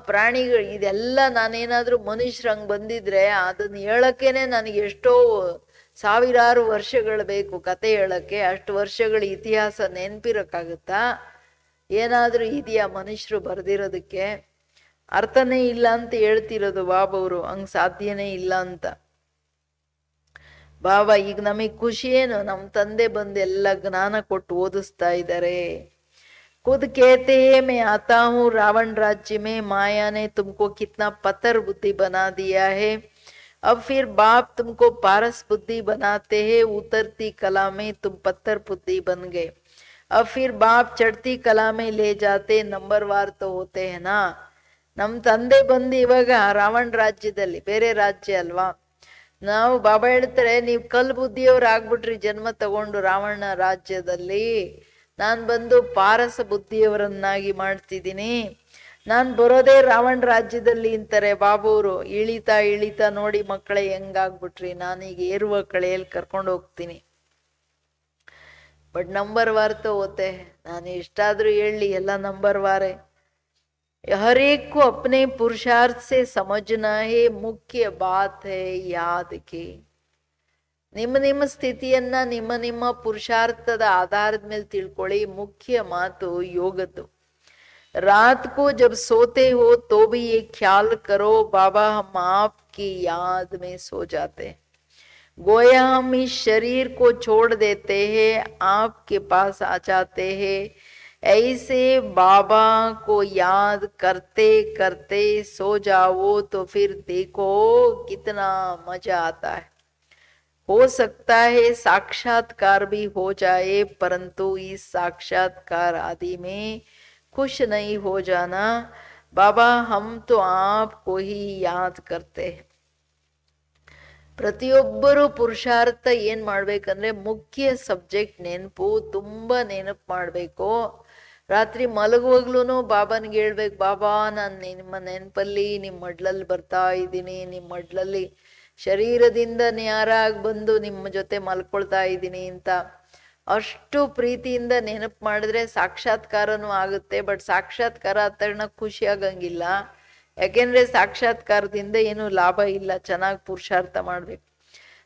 S1: ಪ್ರಾಣಿಗಳು ಇದೆಲ್ಲ ನಾನೇನಾದ್ರೂ ಮನುಷ್ಯರಂಗ್ ಬಂದಿದ್ರೆ ಅದನ್ನ ಹೇಳಕ್ಕೇನೆ ನನಗೆ ಎಷ್ಟೋ ಸಾವಿರಾರು ವರ್ಷಗಳು ಬೇಕು ಕತೆ ಹೇಳಕ್ಕೆ. ಅಷ್ಟು ವರ್ಷಗಳ ಇತಿಹಾಸ ನೆನ್ಪಿರಕ್ಕಾಗುತ್ತಾ? ಏನಾದ್ರೂ ಇದೆಯಾ ಮನುಷ್ಯರು ಬರ್ದಿರೋದಕ್ಕೆ? ಅರ್ಥನೇ ಇಲ್ಲ ಅಂತ ಹೇಳ್ತಿರೋದು ಬಾಬವರು. ಹಂಗ್ ಸಾಧ್ಯನೇ ಇಲ್ಲ ಅಂತ. ಬಾಬಾ ಈಗ ನಮಗ್ ಖುಷಿ ಏನು, ನಮ್ ತಂದೆ ಬಂದು ಎಲ್ಲ ಜ್ಞಾನ ಕೊಟ್ಟು ಓದಿಸ್ತಾ ಇದ್ದಾರೆ. खुद कहते हैं मैं आता हूँ रावण राज्य में, माया ने तुमको कितना पत्थर बुद्धि बना दिया है. अब फिर बाप तुमको पारस बुद्धि बनाते हैं. उतरती कला में तुम पत्थर बुद्धि बन गए. अब फिर बाप चढ़ती कला में ले जाते. नंबरवार तो होते हैं ना. ನಮ್ ತಂದೆ ಬಂದು ಇವಾಗ ರಾವಣ ರಾಜ್ಯದಲ್ಲಿ, ಬೇರೆ ರಾಜ್ಯ ಅಲ್ವಾ, ನಾವು ಬಾಬಾ ಹೇಳ್ತಾರೆ ನೀವ್ ಕಲ್ ಬುದ್ಧಿಯವ್ರು ಆಗ್ಬಿಟ್ರಿ ಜನ್ಮ ತಗೊಂಡು ರಾವಣ ರಾಜ್ಯದಲ್ಲಿ. ನಾನ್ ಬಂದು ಪಾರಸ ಬುದ್ಧಿಯವರನ್ನಾಗಿ ಮಾಡ್ತಿದ್ದೀನಿ. ನಾನ್ ಬರೋದೇ ರಾವಣ ರಾಜ್ಯದಲ್ಲಿ ಅಂತಾರೆ ಬಾಬೂರು. ಇಳಿತಾ ಇಳಿತಾ ನೋಡಿ ಮಕ್ಕಳೇ ಹೆಂಗಾಗ್ಬಿಟ್ರಿ, ನಾನೀಗ ಏರುವ ಕಳೆಯಲ್ಲಿ ಕರ್ಕೊಂಡು ಹೋಗ್ತೀನಿ. ಬಟ್ ನಂಬರ್ ವಾರ್ ತೋ ಹೋತೆ. ನಾನು ಎಷ್ಟಾದ್ರೂ ಹೇಳಿ ಎಲ್ಲ ನಂಬರ್ ವಾರೇ. हर एक को अपने पुरुषार्थ से समझना है, मुख्य बात है याद की. ನಿಮ್ಮ ನಿಮ್ಮ ಸ್ಥಿತಿಯನ್ನ ನಿಮ್ಮ ನಿಮ್ಮ ಪುರುಷಾರ್ಥದ ಆಧಾರದ ಮೇಲೆ ತಿಳ್ಕೊಳ್ಳಿ. ಮುಖ್ಯ ಮಾತು ಯೋಗದ್ದು. रात को जब सोते हो तो भी ये ख्याल करो, बाबा हम आपकी याद में सो जाते हैं. गोया हम इस शरीर को छोड़ देते हैं, आपके पास आ जाते हैं। ऐसे बाबा को याद करते करते सो जाओ तो फिर देखो कितना मजा आता है। हो सकता है साक्षात्कार भी हो जाए, परंतु इस साक्षात्कार आदि में खुश नहीं हो जाना। बाबा हम तो आपको ही याद करते हैं। ಪ್ರತಿಯೊಬ್ಬರು ಪುರುಷಾರ್ಥ ಏನ್ ಮಾಡ್ಬೇಕಂದ್ರೆ ಮುಖ್ಯ ಸಬ್ಜೆಕ್ಟ್ ನೆನಪು ತುಂಬಾ ನೆನಪು ಮಾಡ್ಬೇಕು. ರಾತ್ರಿ ಮಲಗುವಾಗ್ಲೂ ಬಾಬಾನಿಗೆ ಹೇಳ್ಬೇಕು, ಬಾಬಾ ನಾನು ನಿಮ್ಮ ನೆನಪಲ್ಲಿ ನಿಮ್ಮ ಮಡ್ಲಲ್ಲಿ ಬರ್ತಾ ಇದ್ದೀನಿ, ನಿಮ್ಮ ಮಡ್ಲಲ್ಲಿ ಶರೀರದಿಂದ ನ್ಯಾರಾಗಿ ಬಂದು ನಿಮ್ಮ ಜೊತೆ ಮಲ್ಕೊಳ್ತಾ ಇದ್ದೀನಿ ಅಂತ ಅಷ್ಟು ಪ್ರೀತಿಯಿಂದ ನೆನಪು ಮಾಡಿದ್ರೆ ಸಾಕ್ಷಾತ್ಕಾರನೂ ಆಗುತ್ತೆ. ಬಟ್ ಸಾಕ್ಷಾತ್ಕಾರ ಆದ ತಕ್ಷಣ ಖುಷಿ ಆಗಂಗಿಲ್ಲ, ಯಾಕೆಂದ್ರೆ ಸಾಕ್ಷಾತ್ಕಾರದಿಂದ ಏನು ಲಾಭ ಇಲ್ಲ. ಚೆನ್ನಾಗಿ ಪುರುಷಾರ್ಥ ಮಾಡ್ಬೇಕು.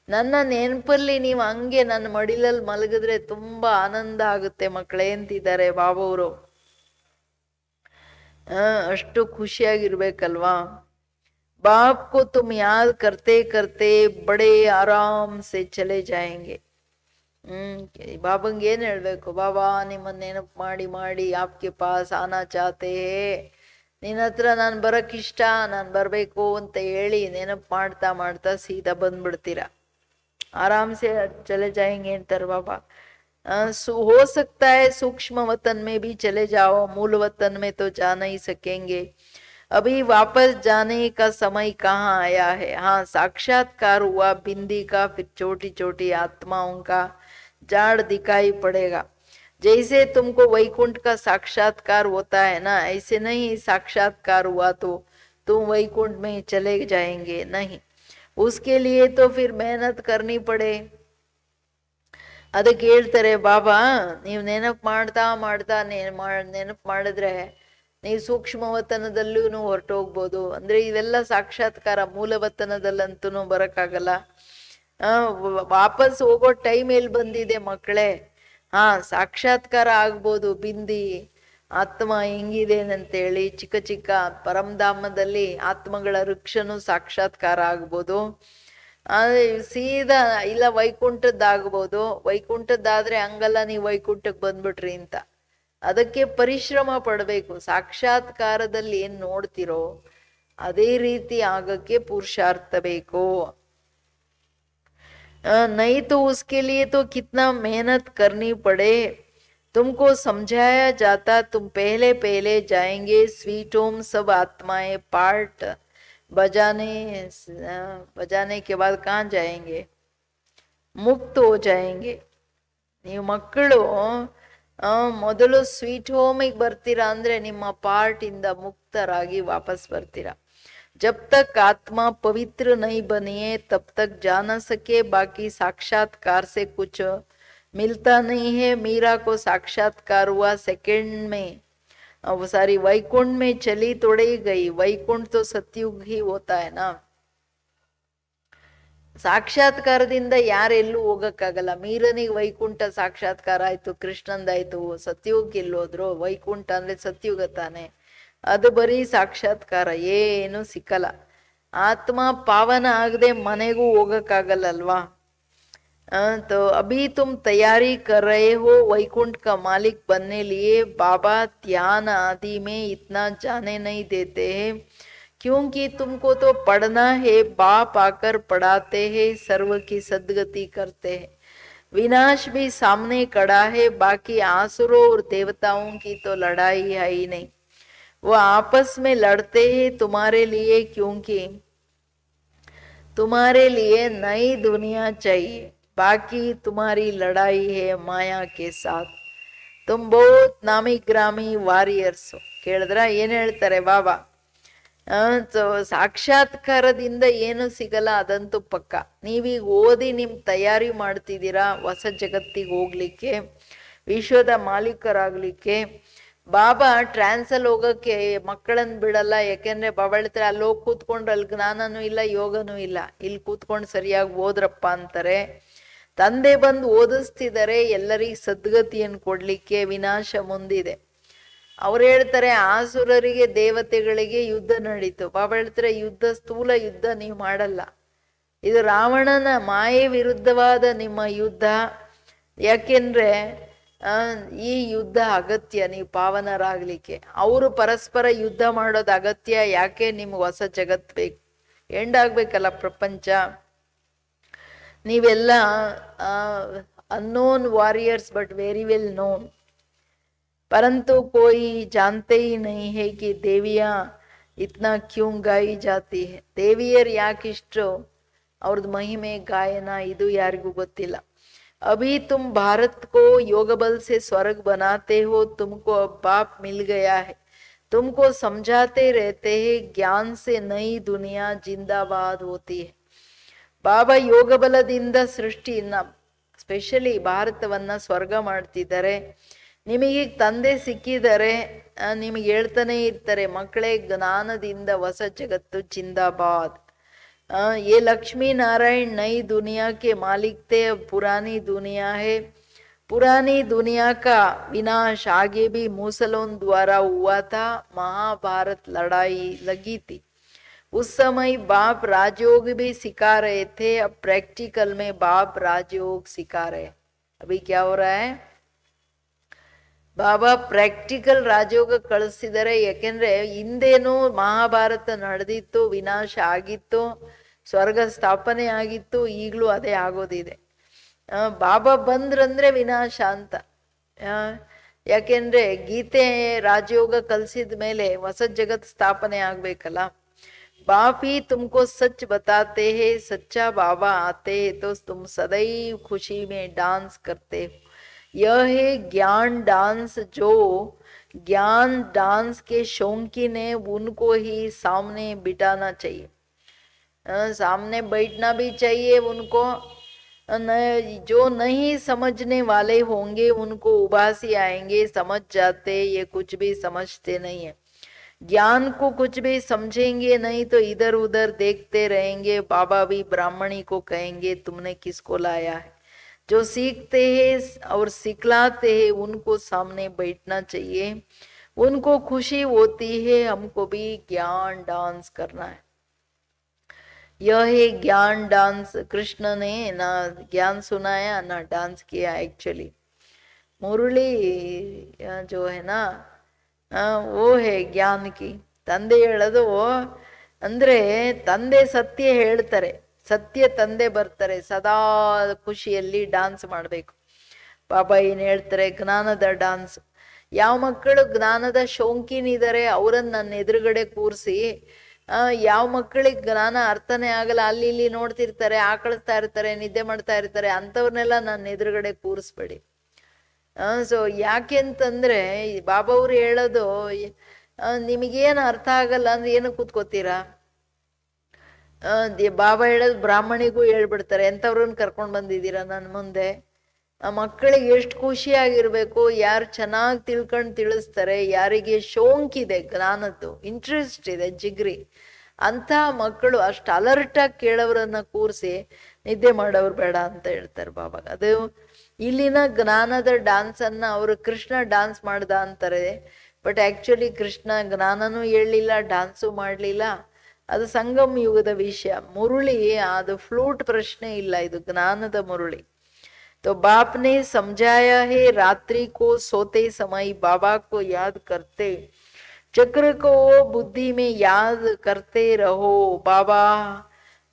S1: ನನ್ನ ನೆನಪಲ್ಲಿ ನೀವು ಹಂಗೆ ನನ್ನ ಮಡಿಲಲ್ಲಿ ಮಲಗಿದ್ರೆ ತುಂಬಾ ಆನಂದ ಆಗುತ್ತೆ ಮಕ್ಕಳೇ ಅಂತಿದ್ದಾರೆ ಬಾಬವರು. ಅಷ್ಟು ಖುಷಿಯಾಗಿರ್ಬೇಕಲ್ವಾ. बाप को तुम याद करते करते बड़े आराम से चले जाएंगे. ಬಾಬಂಗೆ ಏನ್ ಹೇಳ್ಬೇಕು, ಬಾಬಾ ನಿಮ್ಮನ್ನ ನೆನಪು ಮಾಡಿ ಮಾಡಿ ಆಪ್ಕೆ ಪಾಸ್ ಆನಾ ಚಾತೆ ಹೇ, ನಿನ್ನ ಹತ್ರ ನಾನು ಬರಕ್ ಇಷ್ಟ, ನಾನು ಬರ್ಬೇಕು ಅಂತ ಹೇಳಿ ನೆನಪು ಮಾಡ್ತಾ ಮಾಡ್ತಾ ಸೀದಾ ಬಂದ್ಬಿಡ್ತೀರ. आराम से चले जाएंगे अंतर बाबा. हो सकता है सूक्ष्म वतन में भी चले जाओ, मूल वतन में तो जा नहीं सकेंगे. अभी वापस जाने का समय कहाँ आया है. हाँ, साक्षात्कार हुआ बिंदी का, फिर छोटी छोटी आत्माओं का जाड़ दिखाई पड़ेगा. जैसे तुमको वैकुंठ का साक्षात्कार होता है ना, ऐसे नहीं साक्षात्कार हुआ तो तुम वैकुंठ में चले जाएंगे, नहीं. उसके लिए तो फिर मेहनत करनी पड़े. ಅದಕ್ಕೆ ಹೇಳ್ತಾರೆ ಬಾಬಾ, ನೀವು ನೆನಪು ಮಾಡ್ತಾ ಮಾಡ್ತಾ ನೆನಪು ಮಾಡಿದ್ರೆ ನೀವು ಸೂಕ್ಷ್ಮವತನದಲ್ಲೂ ಹೊರಟೋಗ್ಬೋದು. ಅಂದ್ರೆ ಇವೆಲ್ಲ ಸಾಕ್ಷಾತ್ಕಾರ, ಮೂಲವತನದಲ್ಲಂತೂ ಬರಕ್ಕಾಗಲ್ಲ. ವಾಪಸ್ ಹೋಗೋ ಟೈಮ್ ಎಲ್ಲಿ ಬಂದಿದೆ ಮಕ್ಕಳೇ. ಸಾಕ್ಷಾತ್ಕಾರ ಆಗ್ಬೋದು. ಬಿಂದಿ ಆತ್ಮ ಹೆಂಗಿದೇನಂತೇಳಿ ಚಿಕ್ಕ ಚಿಕ್ಕ ಪರಮಧಾಮದಲ್ಲಿ ಆತ್ಮಗಳ ವೃಕ್ಷನು ಸಾಕ್ಷಾತ್ಕಾರ ಆಗ್ಬೋದು. ಸೀದಾ ಇಲ್ಲ ವೈಕುಂಠದ್ದಾಗ್ಬೋದು. ವೈಕುಂಠದ್ದಾದ್ರೆ ಹಂಗಲ್ಲ ನೀವು ವೈಕುಂಠಕ್ಕೆ ಬಂದ್ಬಿಟ್ರಿ ಅಂತ. ಅದಕ್ಕೆ ಪರಿಶ್ರಮ ಪಡಬೇಕು. ಸಾಕ್ಷಾತ್ಕಾರದಲ್ಲಿ ಏನ್ ನೋಡ್ತಿರೋ ಅದೇ ರೀತಿ ಆಗಕ್ಕೆ ಪುರುಷಾರ್ಥ ಬೇಕು. नहीं तो उसके लिए तो कितना मेहनत करनी पड़े. तुमको समझाया जाता, तुम पहले पहले जाएंगे. स्वीट होम सब आत्माएं पार्ट बजाने के बाद कहाँ जाएंगे, मुक्त हो जाएंगे. ನೀವು ಮಕ್ಕಳು ಮೊದಲು ಸ್ವೀಟ್ ಹೋಮಿಗೆ ಬರ್ತೀರಾ ಅಂದ್ರೆ ನಿಮ್ಮ ಪಾರ್ಟ್ ಇಂದ ಮುಕ್ತರಾಗಿ ವಾಪಸ್ ಬರ್ತೀರಾ. जब तक आत्मा पवित्र नहीं बनी है तब तक जा न सके. बाकी साक्षात्कार से कुछ मिलता नहीं है. मीरा को साक्षात्कार हुआ सेकंड में, अब सारी वैकुंठ में चली तोड़े गई. वैकुंठ तो सतयुग ही होता है ना. ಸಾಕ್ಷಾತ್ಕಾರದಿಂದ ಯಾರೆಲ್ಲೂ ಹೋಗಕ್ಕಾಗಲ್ಲ. ಮೀರನಿಗೆ ವೈಕುಂಠ ಸಾಕ್ಷಾತ್ಕಾರ ಆಯ್ತು, ಕೃಷ್ಣಂದಾಯ್ತು. ಸತ್ಯುಗಕ್ಕೆ ಎಲ್ಲೋದ್ರು? ವೈಕುಂಠ ಅಂದ್ರೆ ಸತ್ಯುಗ ತಾನೆ. ಅದು ಬರೀ ಸಾಕ್ಷಾತ್ಕಾರ, ಏನು ಸಿಕ್ಕಲ್ಲ. ಆತ್ಮ ಪಾವನ ಆಗದೆ ಮನೆಗೂ ಹೋಗಕ್ಕಾಗಲ್ಲಲ್ವಾ. तो अभी तुम तैयारी कर रहे हो वैकुंठ का मालिक बनने लिए. बाबा ध्यान आदि में इतना जाने नहीं देते हैं, क्योंकि तुमको तो पढ़ना है. बाप आकर पढ़ाते हैं, सर्व की सद्गति करते हैं. विनाश भी सामने खड़ा है. बाकी आसुरों और देवताओं की तो लड़ाई है ही नहीं. वो आपस में लड़ते हैं तुम्हारे लिए, क्योंकि तुम्हारे लिए नई दुनिया चाहिए. बाकी तुम्हारी लड़ाई है माया के साथ. तुम बहुत नामी ग्रामी वारियर्स. ಕೇಳಿದ್ರ ಏನ್ ಹೇಳ್ತಾರೆ ಬಾಬಾ? ಸಾಕ್ಷಾತ್ಕಾರದಿಂದ ಏನು ಸಿಗಲ್ಲ ಅದಂತೂ ಪಕ್ಕ. ನೀವೀಗ ಓದಿ ನಿಮ್ ತಯಾರಿ ಮಾಡ್ತಿದ್ದೀರಾ ಹೊಸ ಜಗತ್ತಿಗೆ ಹೋಗ್ಲಿಕ್ಕೆ, ವಿಶ್ವದ ಮಾಲೀಕರಾಗ್ಲಿಕ್ಕೆ. ಬಾಬಾ ಟ್ರಾನ್ಸಲ್ಲಿ ಹೋಗಕ್ಕೆ ಮಕ್ಕಳನ್ನ ಬಿಡಲ್ಲ. ಯಾಕೆಂದ್ರೆ ಬಾಬಾ ಹೇಳ್ತಾರೆ, ಅಲ್ಲಿ ಹೋಗಿ ಕೂತ್ಕೊಂಡ್ರೆ ಅಲ್ಲಿ ಜ್ಞಾನನೂ ಇಲ್ಲ, ಯೋಗನೂ ಇಲ್ಲ. ಇಲ್ಲಿ ಕೂತ್ಕೊಂಡು ಸರಿಯಾಗಿ ಓದ್ರಪ್ಪ ಅಂತಾರೆ. ತಂದೆ ಬಂದು ಓದಿಸ್ತಿದ್ದಾರೆ ಎಲ್ಲರಿಗೂ ಸದ್ಗತಿಯನ್ನು ಕೊಡ್ಲಿಕ್ಕೆ. ವಿನಾಶ ಮುಂದಿದೆ. ಅವ್ರು ಹೇಳ್ತಾರೆ ಆಸುರರಿಗೆ ದೇವತೆಗಳಿಗೆ ಯುದ್ಧ ನಡೀತು. ಬಾಬಾ ಹೇಳ್ತಾರೆ ಯುದ್ಧ, ಸ್ಥೂಲ ಯುದ್ಧ ನೀವು ಮಾಡಲ್ಲ. ಇದು ರಾವಣನ ಮಾಯೆ ವಿರುದ್ಧವಾದ ನಿಮ್ಮ ಯುದ್ಧ. ಯಾಕೆಂದ್ರೆ ಈ ಯುದ್ಧ ಅಗತ್ಯ, ನೀವು ಪಾವನರಾಗ್ಲಿಕ್ಕೆ. ಅವರು ಪರಸ್ಪರ ಯುದ್ಧ ಮಾಡೋದು ಅಗತ್ಯ. ಯಾಕೆ? ನಿಮ್ಗೆ ಹೊಸ ಜಗತ್ ಬೇಕು, ಎಂಡ್ ಆಗ್ಬೇಕಲ್ಲ ಪ್ರಪಂಚ. ನೀವೆಲ್ಲ unknown warriors but very well known, परंतु कोई जानते ही नहीं है कि देवियां इतना क्यों गाई जाती है. ದೇವಿಯರ್ ಯಾಕಿಷ್ಟು ಅವ್ರದ್ದು ಮಹಿಮೆ ಗಾಯನ ಇದು ಯಾರಿಗೂ ಗೊತ್ತಿಲ್ಲ. अभी तुम भारत को योग बल से स्वर्ग बनाते हो, तुमको अब बाप मिल गया है, तुमको समझाते रहते हैं, ज्ञान से नई दुनिया जिंदाबाद होती है. ಬಾಬಾ ಯೋಗ ಬಲದಿಂದ ಸೃಷ್ಟಿಯನ್ನ, ಸ್ಪೆಷಲಿ ಭಾರತವನ್ನ ಸ್ವರ್ಗ ಮಾಡ್ತಿದ್ದಾರೆ. ನಿಮಗೆ ತಂದೆ ಸಿಕ್ಕಿದ್ದಾರೆ, ನಿಮಗೆ ಹೇಳ್ತಾನೆ ಇರ್ತಾರೆ, ಮಕ್ಕಳೇ ಜ್ಞಾನದಿಂದ ಹೊಸ ಜಗತ್ತು ಜಿಂದಾಬಾದ್. ये लक्ष्मी नारायण नई दुनिया के मालिक थे, अब पुरानी दुनिया है. पुरानी दुनिया का विनाश आगे भी मूसलों द्वारा हुआ था. महाभारत लड़ाई लगी थी, उस समय बाप राजयोग भी सिखा रहे थे. अब प्रैक्टिकल में बाप राजयोग सिखा रहे. अभी क्या हो रहा है? ಬಾಬಾ ಪ್ರಾಕ್ಟಿಕಲ್ ರಾಜಯೋಗ ಕಳಿಸಿದರೆ. ಯಾಕೆಂದ್ರೆ ಹಿಂದೇನು ಮಹಾಭಾರತ ನಡೆದಿತ್ತು, ವಿನಾಶ ಆಗಿತ್ತು, ಸ್ವರ್ಗ ಸ್ಥಾಪನೆ ಆಗಿತ್ತು, ಈಗಲೂ ಅದೇ ಆಗೋದಿದೆ. ಬಾಬಾ ಬಂದ್ರಂದ್ರೆ ವಿನಾಶ ಅಂತ. ಯಾಕೆಂದ್ರೆ ಗೀತೆ ರಾಜಯೋಗ ಕಲಿಸಿದ ಮೇಲೆ ಹೊಸ ಜಗತ್ ಸ್ಥಾಪನೆ ಆಗ್ಬೇಕಲ್ಲ. बाप ही तुमको सच बताते हैं, सच्चा बाबा आते हैं तो तुम सदैव खुशी में डांस करते हो. यह है ज्ञान डांस. जो ज्ञान डांस के शौकीन है उनको ही सामने बिठाना चाहिए, सामने बैठना भी चाहिए उनको. जो नहीं समझने वाले होंगे उनको उबासी आएंगे, समझ जाते ये कुछ भी समझते नहीं है. ज्ञान को कुछ भी समझेंगे नहीं तो इधर उधर देखते रहेंगे. बाबा भी ब्राह्मणी को कहेंगे तुमने किसको लाया है. जो सीखते हैं और सिखलाते हैं उनको सामने बैठना चाहिए, उनको खुशी होती है. हमको भी ज्ञान डांस करना है. यह है ज्ञान डांस. कृष्ण ने ना ज्ञान सुनाया ना डांस किया. एक्चुअली मुरली जो है ना वो है ज्ञान की. ತಂದೆ ಹೇಳೋದು ಅಂದ್ರೆ ತಂದೆ ಸತ್ಯ ಹೇಳ್ತಾರೆ, ಸತ್ಯ ತಂದೆ ಬರ್ತಾರೆ, ಸದಾ ಖುಷಿಯಲ್ಲಿ ಡಾನ್ಸ್ ಮಾಡಬೇಕು. ಬಾಬಾ ಏನ್ ಹೇಳ್ತಾರೆ? ಜ್ಞಾನದ ಡಾನ್ಸ್. ಯಾವ ಮಕ್ಕಳು ಜ್ಞಾನದ ಶೌಕೀನಿದ್ದಾರೆ ಅವರನ್ನ ನನ್ನ ಎದುರುಗಡೆ ಕೂರಿಸಿ, ಯಾವ ಮಕ್ಕಳಿಗೆ ಜ್ಞಾನ ಅರ್ಥನೇ ಆಗಲ್ಲ, ಅಲ್ಲಿ ಇಲ್ಲಿ ನೋಡ್ತಿರ್ತಾರೆ, ಆಕಳಿಸ್ತಾ ಇರ್ತಾರೆ, ನಿದ್ದೆ ಮಾಡ್ತಾ ಇರ್ತಾರೆ, ಅಂಥವ್ರನ್ನೆಲ್ಲ ನನ್ನ ಎದುರುಗಡೆ ಕೂರಿಸ್ಬೇಡಿ. ಸೊ ಯಾಕೆ ಅಂತಂದ್ರೆ ಬಾಬಾ ಅವ್ರು ಹೇಳೋದು, ನಿಮಗೇನು ಅರ್ಥ ಆಗಲ್ಲ ಅಂದ್ರೆ ಏನು ಕೂತ್ಕೋತೀರಾ? ಬಾಬಾ ಹೇಳೋದು ಬ್ರಾಹ್ಮಣಿಗೂ ಹೇಳ್ಬಿಡ್ತಾರೆ, ಎಂಥವ್ರನ್ನ ಕರ್ಕೊಂಡು ಬಂದಿದ್ದೀರಾ ನನ್ನ ಮುಂದೆ. ಆ ಮಕ್ಕಳಿಗೆ ಎಷ್ಟು ಖುಷಿಯಾಗಿರ್ಬೇಕು, ಯಾರು ಚೆನ್ನಾಗಿ ತಿಳ್ಕೊಂಡು ತಿಳಿಸ್ತಾರೆ, ಯಾರಿಗೆ ಶೋಂಕಿದೆ ಜ್ಞಾನದ್ದು, ಇಂಟ್ರೆಸ್ಟ್ ಇದೆ, ಜಿಗ್ರಿ, ಅಂಥ ಮಕ್ಕಳು ಅಷ್ಟು ಅಲರ್ಟಾಗಿ ಕೇಳೋರನ್ನ ಕೂರಿಸಿ ನಿದ್ದೆ ಮಾಡೋರು ಬೇಡ ಅಂತ ಹೇಳ್ತಾರೆ ಬಾಬಾ. ಅದು ಇಲ್ಲಿನ ಜ್ಞಾನದ ಡಾನ್ಸ್ ಅನ್ನ ಅವರು ಕೃಷ್ಣ ಡಾನ್ಸ್ ಮಾಡ್ದ ಅಂತಾರೆ. ಬಟ್ ಆಕ್ಚುಲಿ ಕೃಷ್ಣ ಜ್ಞಾನನೂ ಹೇಳಲಿಲ್ಲ, ಡಾನ್ಸು ಮಾಡಲಿಲ್ಲ. ಅದು ಸಂಗಮ್ ಯುಗದ ವಿಷಯ. ಮುರುಳಿ ಅದು ಫ್ಲೂಟ್ ಪ್ರಶ್ನೆ ಇಲ್ಲ, ಇದು ಜ್ಞಾನದ ಮುರುಳಿ. तो बाप ने समझाया है, रात्रि को सोते समय बाबा को याद करते, चक्र को बुद्धि में याद करते रहो. बाबा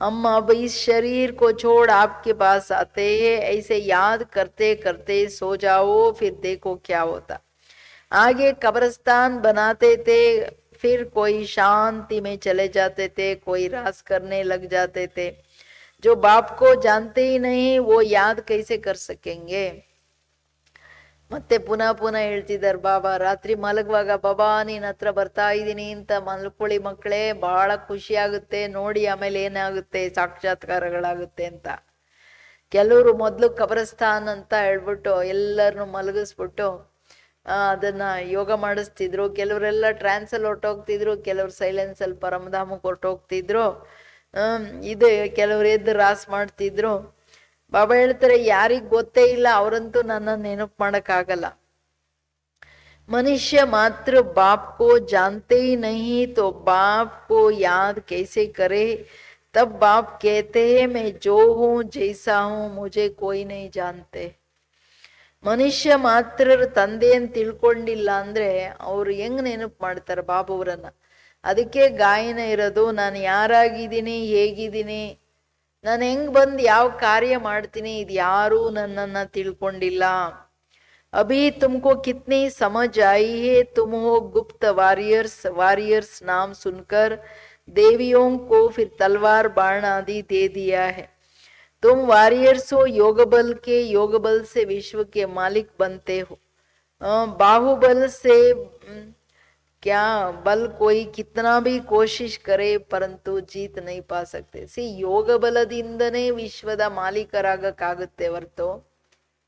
S1: हम अब इस शरीर को छोड़ आपके पास आते हैं, ऐसे याद करते करते सो जाओ, फिर देखो क्या होता. आगे कब्रिस्तान बनाते थे, फिर कोई शांति में चले जाते थे, कोई रास करने लग जाते थे. जो बाप को जानते ही नहीं वो याद कैसे कर सकेंगे. ಮತ್ತೆ ಪುನಃ ಪುನಃ ಹೇಳ್ತಿದ್ದಾರೆ ಬಾಬಾ, ರಾತ್ರಿ ಮಲಗುವಾಗ ಬಾಬಾ ನೀನ್ ಹತ್ರ ಬರ್ತಾ ಇದ್ದೀನಿ ಅಂತ ಮಲ್ಕೊಳ್ಳಿ ಮಕ್ಕಳೇ, ಬಹಳ ಖುಷಿ ಆಗುತ್ತೆ ನೋಡಿ, ಆಮೇಲೆ ಏನಾಗುತ್ತೆ ಸಾಕ್ಷಾತ್ಕಾರಗಳಾಗುತ್ತೆ ಅಂತ. ಕೆಲವರು ಮೊದಲು ಕಬ್ರಸ್ತಾನ್ ಅಂತ ಹೇಳ್ಬಿಟ್ಟು ಎಲ್ಲರನ್ನು ಮಲಗಿಸ್ಬಿಟ್ಟು ಅದನ್ನ ಯೋಗ ಮಾಡಿಸ್ತಿದ್ರು. ಕೆಲವರೆಲ್ಲ ಟ್ರಾನ್ಸಲ್ಲಿ ಹೊರಟೋಗ್ತಿದ್ರು, ಕೆಲವ್ರು ಸೈಲೆನ್ಸಲ್ಲಿ ಪರಮಧಾಮಕ್ಕೆ ಹೊರಟೋಗ್ತಿದ್ರು. ಇದು ಕೆಲವ್ರು ಎದ್ದು ರಾಸ್ ಮಾಡ್ತಿದ್ರು. ಬಾಬಾ ಹೇಳ್ತಾರೆ ಯಾರಿಗ್ ಗೊತ್ತೇ ಇಲ್ಲ ಅವರಂತೂ ನನ್ನ ನೆನಪು ಮಾಡಕ್ಕಾಗಲ್ಲ. मनुष्य मात्र बाप को जानते ही नहीं तो बाप को याद कैसे करे. तब बाप कहते हैं मैं जो हूं जैसा हूं मुझे कोई नहीं जानते. ಮನುಷ್ಯ ಮಾತ್ರರು ತಂದೆಯನ್ನು ತಿಳ್ಕೊಂಡಿಲ್ಲ ಅಂದ್ರೆ ಅವ್ರು ಹೆಂಗ್ ನೆನಪು ಮಾಡ್ತಾರೆ ಬಾಬುವರನ್ನ. ಅದಕ್ಕೆ ಗಾಯನ ಇರೋದು, ನಾನು ಯಾರಾಗಿದ್ದೀನಿ, ಹೇಗಿದ್ದೀನಿ, ನಾನು ಹೆಂಗ್ ಬಂದು ಯಾವ ಕಾರ್ಯ ಮಾಡ್ತೀನಿ, ಇದು ಯಾರೂ ನನ್ನನ್ನ ತಿಳ್ಕೊಂಡಿಲ್ಲ. ಅಭಿ ತುಮಕೋ ಕಿತ್ನಿ ಸಮझ आई है, तुम हो गुप्त वारियर्स नाम सुनकर देवियों को फिर तलवार बाण आदि दे दिया है. तुम वॉरियर्स हो, योग बल से विश्व के मालिक बनते हो. बाहुबल से क्या बल कोई कितना भी कोशिश करे परंतु जीत नहीं पा सकते. ಯೋಗ ಬಲದಿಂದನೇ ವಿಶ್ವದ ಮಾಲೀಕರಾಗಕ್ಕಾಗುತ್ತೆ ಹೊರತು,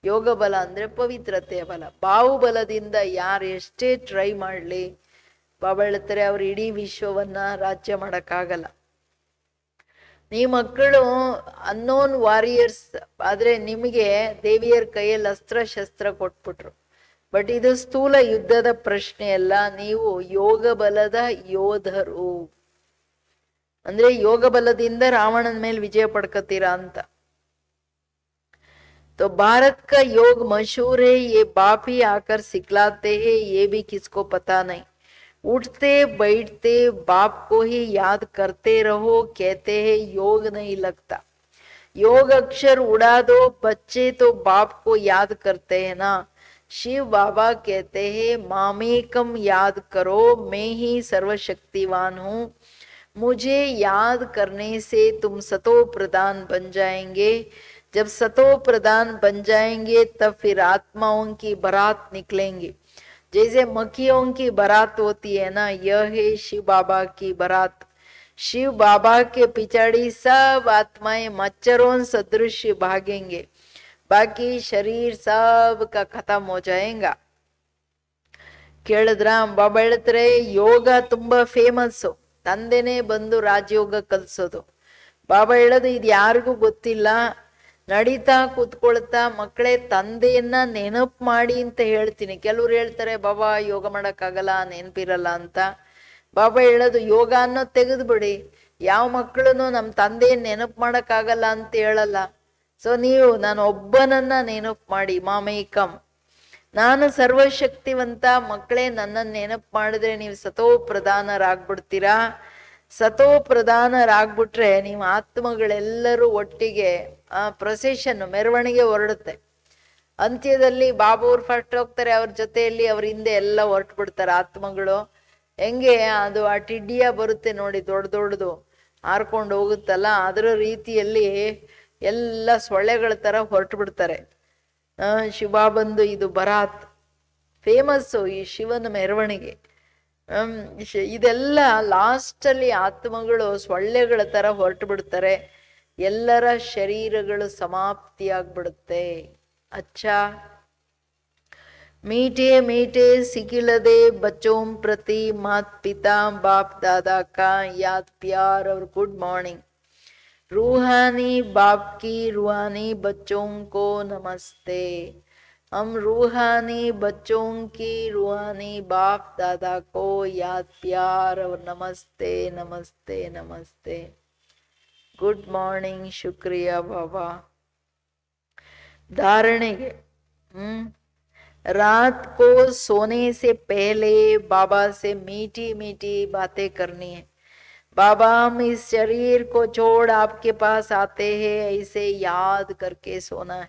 S1: ಯೋಗ ಬಲ ಅಂದ್ರೆ ಪವಿತ್ರತೆಯ ಬಲ. ಬಾಹುಬಲದಿಂದ ಯಾರು ಎಷ್ಟೇ ಟ್ರೈ ಮಾಡ್ಲಿ, ಬಾಬಾ ಹೇಳ್ತಾರೆ ಅವ್ರು ಇಡೀ ವಿಶ್ವವನ್ನ ರಾಜ್ಯ ಮಾಡಕ್ಕಾಗಲ್ಲ. ನೀ ಮಕ್ಕಳು ಅನ್ನೋನ್ ವಾರಿಯರ್ಸ್ ಆದ್ರೆ ನಿಮಗೆ ದೇವಿಯರ ಕೈಯಲ್ಲಿ ಅಸ್ತ್ರ ಶಸ್ತ್ರ ಕೊಟ್ಬಿಟ್ರು. ಬಟ್ ಇದು ಸ್ಥೂಲ ಯುದ್ಧದ ಪ್ರಶ್ನೆ ಅಲ್ಲ, ನೀವು ಯೋಗ ಬಲದ ಯೋಧರು. ಅಂದ್ರೆ ಯೋಗ ಬಲದಿಂದ ರಾವಣನ ಮೇಲೆ ವಿಜಯ ಪಡ್ಕತೀರಾ ಅಂತ. तो भारत का योग मशहूर है, ये बाप ही आकर सिखलाते हैं, ये भी किसको पता नहीं. उठते बैठते बाप को ही याद करते रहो, कहते हैं योग नहीं लगता. योग अक्षर उड़ा दो, बच्चे तो बाप को याद करते हैं ना. शिव बाबा कहते हैं मामेकम याद करो, मैं ही सर्वशक्तिवान हूँ. मुझे याद करने से तुम सतो प्रधान बन जाएंगे. जब सतो प्रधान बन जाएंगे तब फिर आत्माओं की बारात निकलेंगे. जैसे मक्खियों की बारात होती है ना, यह है शिव बाबा की बारात. शिव बाबा के पिछाड़ी सब आत्माएं मच्छरों सदृश भागेंगे, बाकी शरीर सब का खत्म हो जाएगा. ಕೇಳಿದ್ರ ಬಾಬಾ ಹೇಳ್ತಾರೆ ಯೋಗ ತುಂಬಾ ಫೇಮಸ್, ತಂದೆನೆ ಬಂದು ರಾಜಯೋಗ ಕಲ್ಸೋದು. ಬಾಬಾ ಹೇಳೋದು ಇದು ಯಾರಿಗೂ ಗೊತ್ತಿಲ್ಲ. ನಡೀತಾ ಕೂತ್ಕೊಳ್ತಾ ಮಕ್ಕಳೇ ತಂದೆಯನ್ನ ನೆನಪು ಮಾಡಿ ಅಂತ ಹೇಳ್ತೀನಿ. ಕೆಲವ್ರು ಹೇಳ್ತಾರೆ ಬಾಬಾ ಯೋಗ ಮಾಡಕ್ಕಾಗಲ್ಲ, ನೆನಪಿರಲ್ಲ ಅಂತ. ಬಾಬಾ ಹೇಳೋದು ಯೋಗ ಅನ್ನೋ ತೆಗೆದು ಬಿಡಿ, ಯಾವ ಮಕ್ಕಳು ನಮ್ಮ ತಂದೆಯನ್ನ ನೆನಪು ಮಾಡಕ್ಕಾಗಲ್ಲ ಅಂತ ಹೇಳಲ್ಲ. ಸೊ ನೀವು ನಾನು ಒಬ್ಬನನ್ನ ನೆನಪು ಮಾಡಿ, ಮಾಮೇಕಂ, ನಾನು ಸರ್ವಶಕ್ತಿವಂತ. ಮಕ್ಕಳೇ ನನ್ನನ್ನು ನೆನಪು ಮಾಡಿದ್ರೆ ನೀವು ಸತೋ ಪ್ರಧಾನರಾಗ್ಬಿಡ್ತೀರಾ. ಸತೋ ಪ್ರಧಾನರಾಗ್ಬಿಟ್ರೆ ನೀವು ಆತ್ಮಗಳೆಲ್ಲರೂ ಒಟ್ಟಿಗೆ ಪ್ರೊಸೆಷನ್ ಮೆರವಣಿಗೆ ಹೊರಡುತ್ತೆ. ಅಂತ್ಯದಲ್ಲಿ ಬಾಬಾವ್ರು ಫಸ್ಟ್ ಹೋಗ್ತಾರೆ, ಅವ್ರ ಜೊತೆಯಲ್ಲಿ ಅವ್ರ ಹಿಂದೆ ಎಲ್ಲ ಹೊರಟು ಬಿಡ್ತಾರೆ ಆತ್ಮಗಳು. ಹೆಂಗೆ ಅದು ಆ ಟಿಡ್ಡಿಯ ಬರುತ್ತೆ ನೋಡಿ, ದೊಡ್ಡದು ಹಾರ್ಕೊಂಡು ಹೋಗುತ್ತಲ್ಲ, ಅದರ ರೀತಿಯಲ್ಲಿ ಎಲ್ಲ ಸೊಳ್ಳೆಗಳ ತರ ಹೊರಟು ಬಿಡ್ತಾರೆ. ಶಿವ ಬಂದು ಇದು ಬರಾತ್ ಫೇಮಸ್ಸು, ಈ ಶಿವನ ಮೆರವಣಿಗೆ. ಇದೆಲ್ಲ ಲಾಸ್ಟ್ ಅಲ್ಲಿ ಆತ್ಮಗಳು ಸೊಳ್ಳೆಗಳ ತರ ಹೊರಟು ಬಿಡ್ತಾರೆ, ಎಲ್ಲರ ಶರೀರಗಳು ಸಮಾಪ್ತಿಯಾಗ್ಬಿಡುತ್ತೆ. ಅಚ್ಚಾ मीठे मीठे सिकिलदे बच्चों प्रति मात पिता बाप दादा का याद प्यार और गुड मॉर्निंग. रूहानी बाप की रूहानी बच्चों को नमस्ते. हम रूहानी बच्चों की रूहानी बाप दादा को याद प्यार और नमस्ते नमस्ते नमस्ते. गुड मॉर्निंग, शुक्रिया बाबा. धारणेಗೆ रात को सोने से पहले बाबा से मीठी मीठी बातें करनी है. बाबा हम इस शरीर को छोड़ आपके पास आते हैं, ऐसे याद करके सोना है.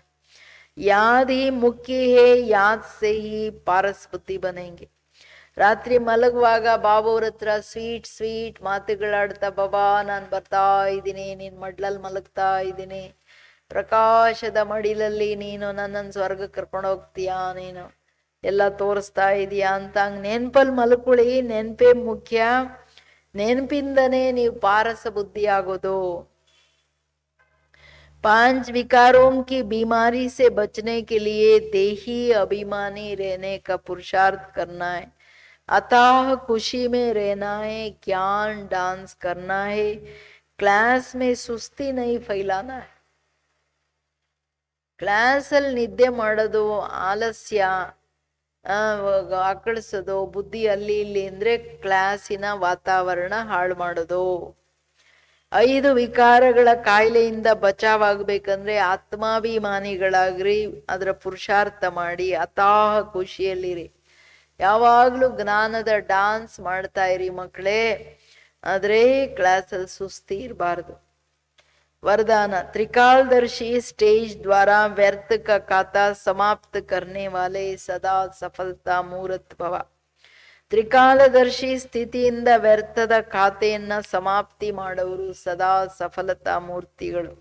S1: याद ही मुख्य है, याद से ही पारस बुद्धि बनेंगे. ರಾತ್ರಿ ಮಲಗುವಾಗ ಬಾಬಾವ್ರ ಹತ್ರ ಸ್ವೀಟ್ ಮಾತುಗಳಾಡ್ತಾ, ಬಾಬಾ ನಾನು ಬರ್ತಾ ಇದ್ದೀನಿ, ನೀನ್ ಮಡ್ಲಲ್ಲಿ ಮಲಗ್ತಾ ಇದ್ದೀನಿ, ಪ್ರಕಾಶದ ಮಡಿಲಲ್ಲಿ ನೀನು ನನ್ನನ್ನು ಸ್ವರ್ಗ ಕರ್ಕೊಂಡು ಹೋಗ್ತೀಯಾ, ನೀನು ಎಲ್ಲ ತೋರಿಸ್ತಾ ಇದೀಯಾ ಅಂತ ಹಂಗ್ ನೆನ್ಪಲ್ಲಿ ಮಲ್ಕೊಳ್ಳಿ. ನೆನ್ಪೇ ಮುಖ್ಯ, ನೆನಪಿಂದನೇ ನೀವು ಪಾರಸ ಬುದ್ಧಿ ಆಗೋದು. 5 विकारों की बीमारी से बचने के लिए देही अभिमानी रहने का पुरुषार्थ करना है, अथाह खुशी में रहना है, ज्ञान डांस करना है, क्लास में सुस्ती नहीं फैलाना है. ಕ್ಲಾಸ್ ಅಲ್ಲಿ ನಿದ್ದೆ ಮಾಡೋದು, ಆಲಸ್ಯ ಆಕಳಿಸೋದು, ಬುದ್ಧಿ ಅಲ್ಲಿ ಇಲ್ಲಿ ಅಂದ್ರೆ ಕ್ಲಾಸಿನ ವಾತಾವರಣ ಹಾಳು ಮಾಡೋದು. 5 ವಿಕಾರಗಳ ಕಾಯಿಲೆಯಿಂದ ಬಚಾವಾಗಬೇಕಂದ್ರೆ ಆತ್ಮಾಭಿಮಾನಿಗಳಾಗ್ರಿ, ಅದರ ಪುರುಷಾರ್ಥ ಮಾಡಿ ಅತಾಹ ಖುಷಿಯಲ್ಲಿರಿ. ಯಾವಾಗ್ಲೂ ಜ್ಞಾನದ ಡಾನ್ಸ್ ಮಾಡ್ತಾ ಇರಿ ಮಕ್ಕಳೇ, ಆದ್ರೆ ಕ್ಲಾಸಲ್ಲಿ ಸುಸ್ತಿ ಇರಬಾರ್ದು. वरदान त्रिकालदर्शी स्टेज द्वारा व्यर्थ का खाता समाप्त करने वाले सदा सफलता मूर्त भव. ತ್ರಿಕಾಲದರ್ಶಿ ಸ್ಥಿತಿಯಿಂದ ವ್ಯರ್ಥದ ಖಾತೆಯನ್ನ ಸಮಾಪ್ತಿ ಮಾಡೋರು ಸದಾ ಸಫಲತಾ ಮೂರ್ತಿಗಳು.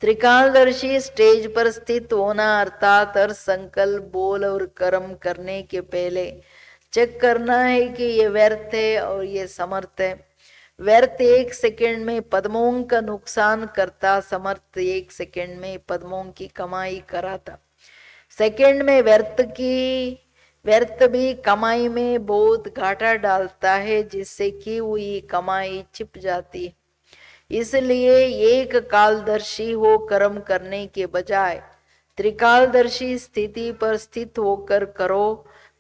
S1: त्रिकालदर्शी स्टेज पर स्थित होना अर्थात हर संकल्प बोल और कर्म करने के पहले चेक करना है कि ये व्यर्थ है और ये समर्थ है. व्यर्थ 1 सेकंड में पद्मों का नुकसान करता, समर्थ 1 सेकंड में पद्मों की कमाई कराता. सेकंड में व्यर्थ भी कमाई में बहुत घाटा डालता है, जिससे की हुई कमाई छिप जाती है. इसलिए एक कालदर्शी हो कर्म करने के बजाय त्रिकालदर्शी स्थिति पर स्थित होकर करो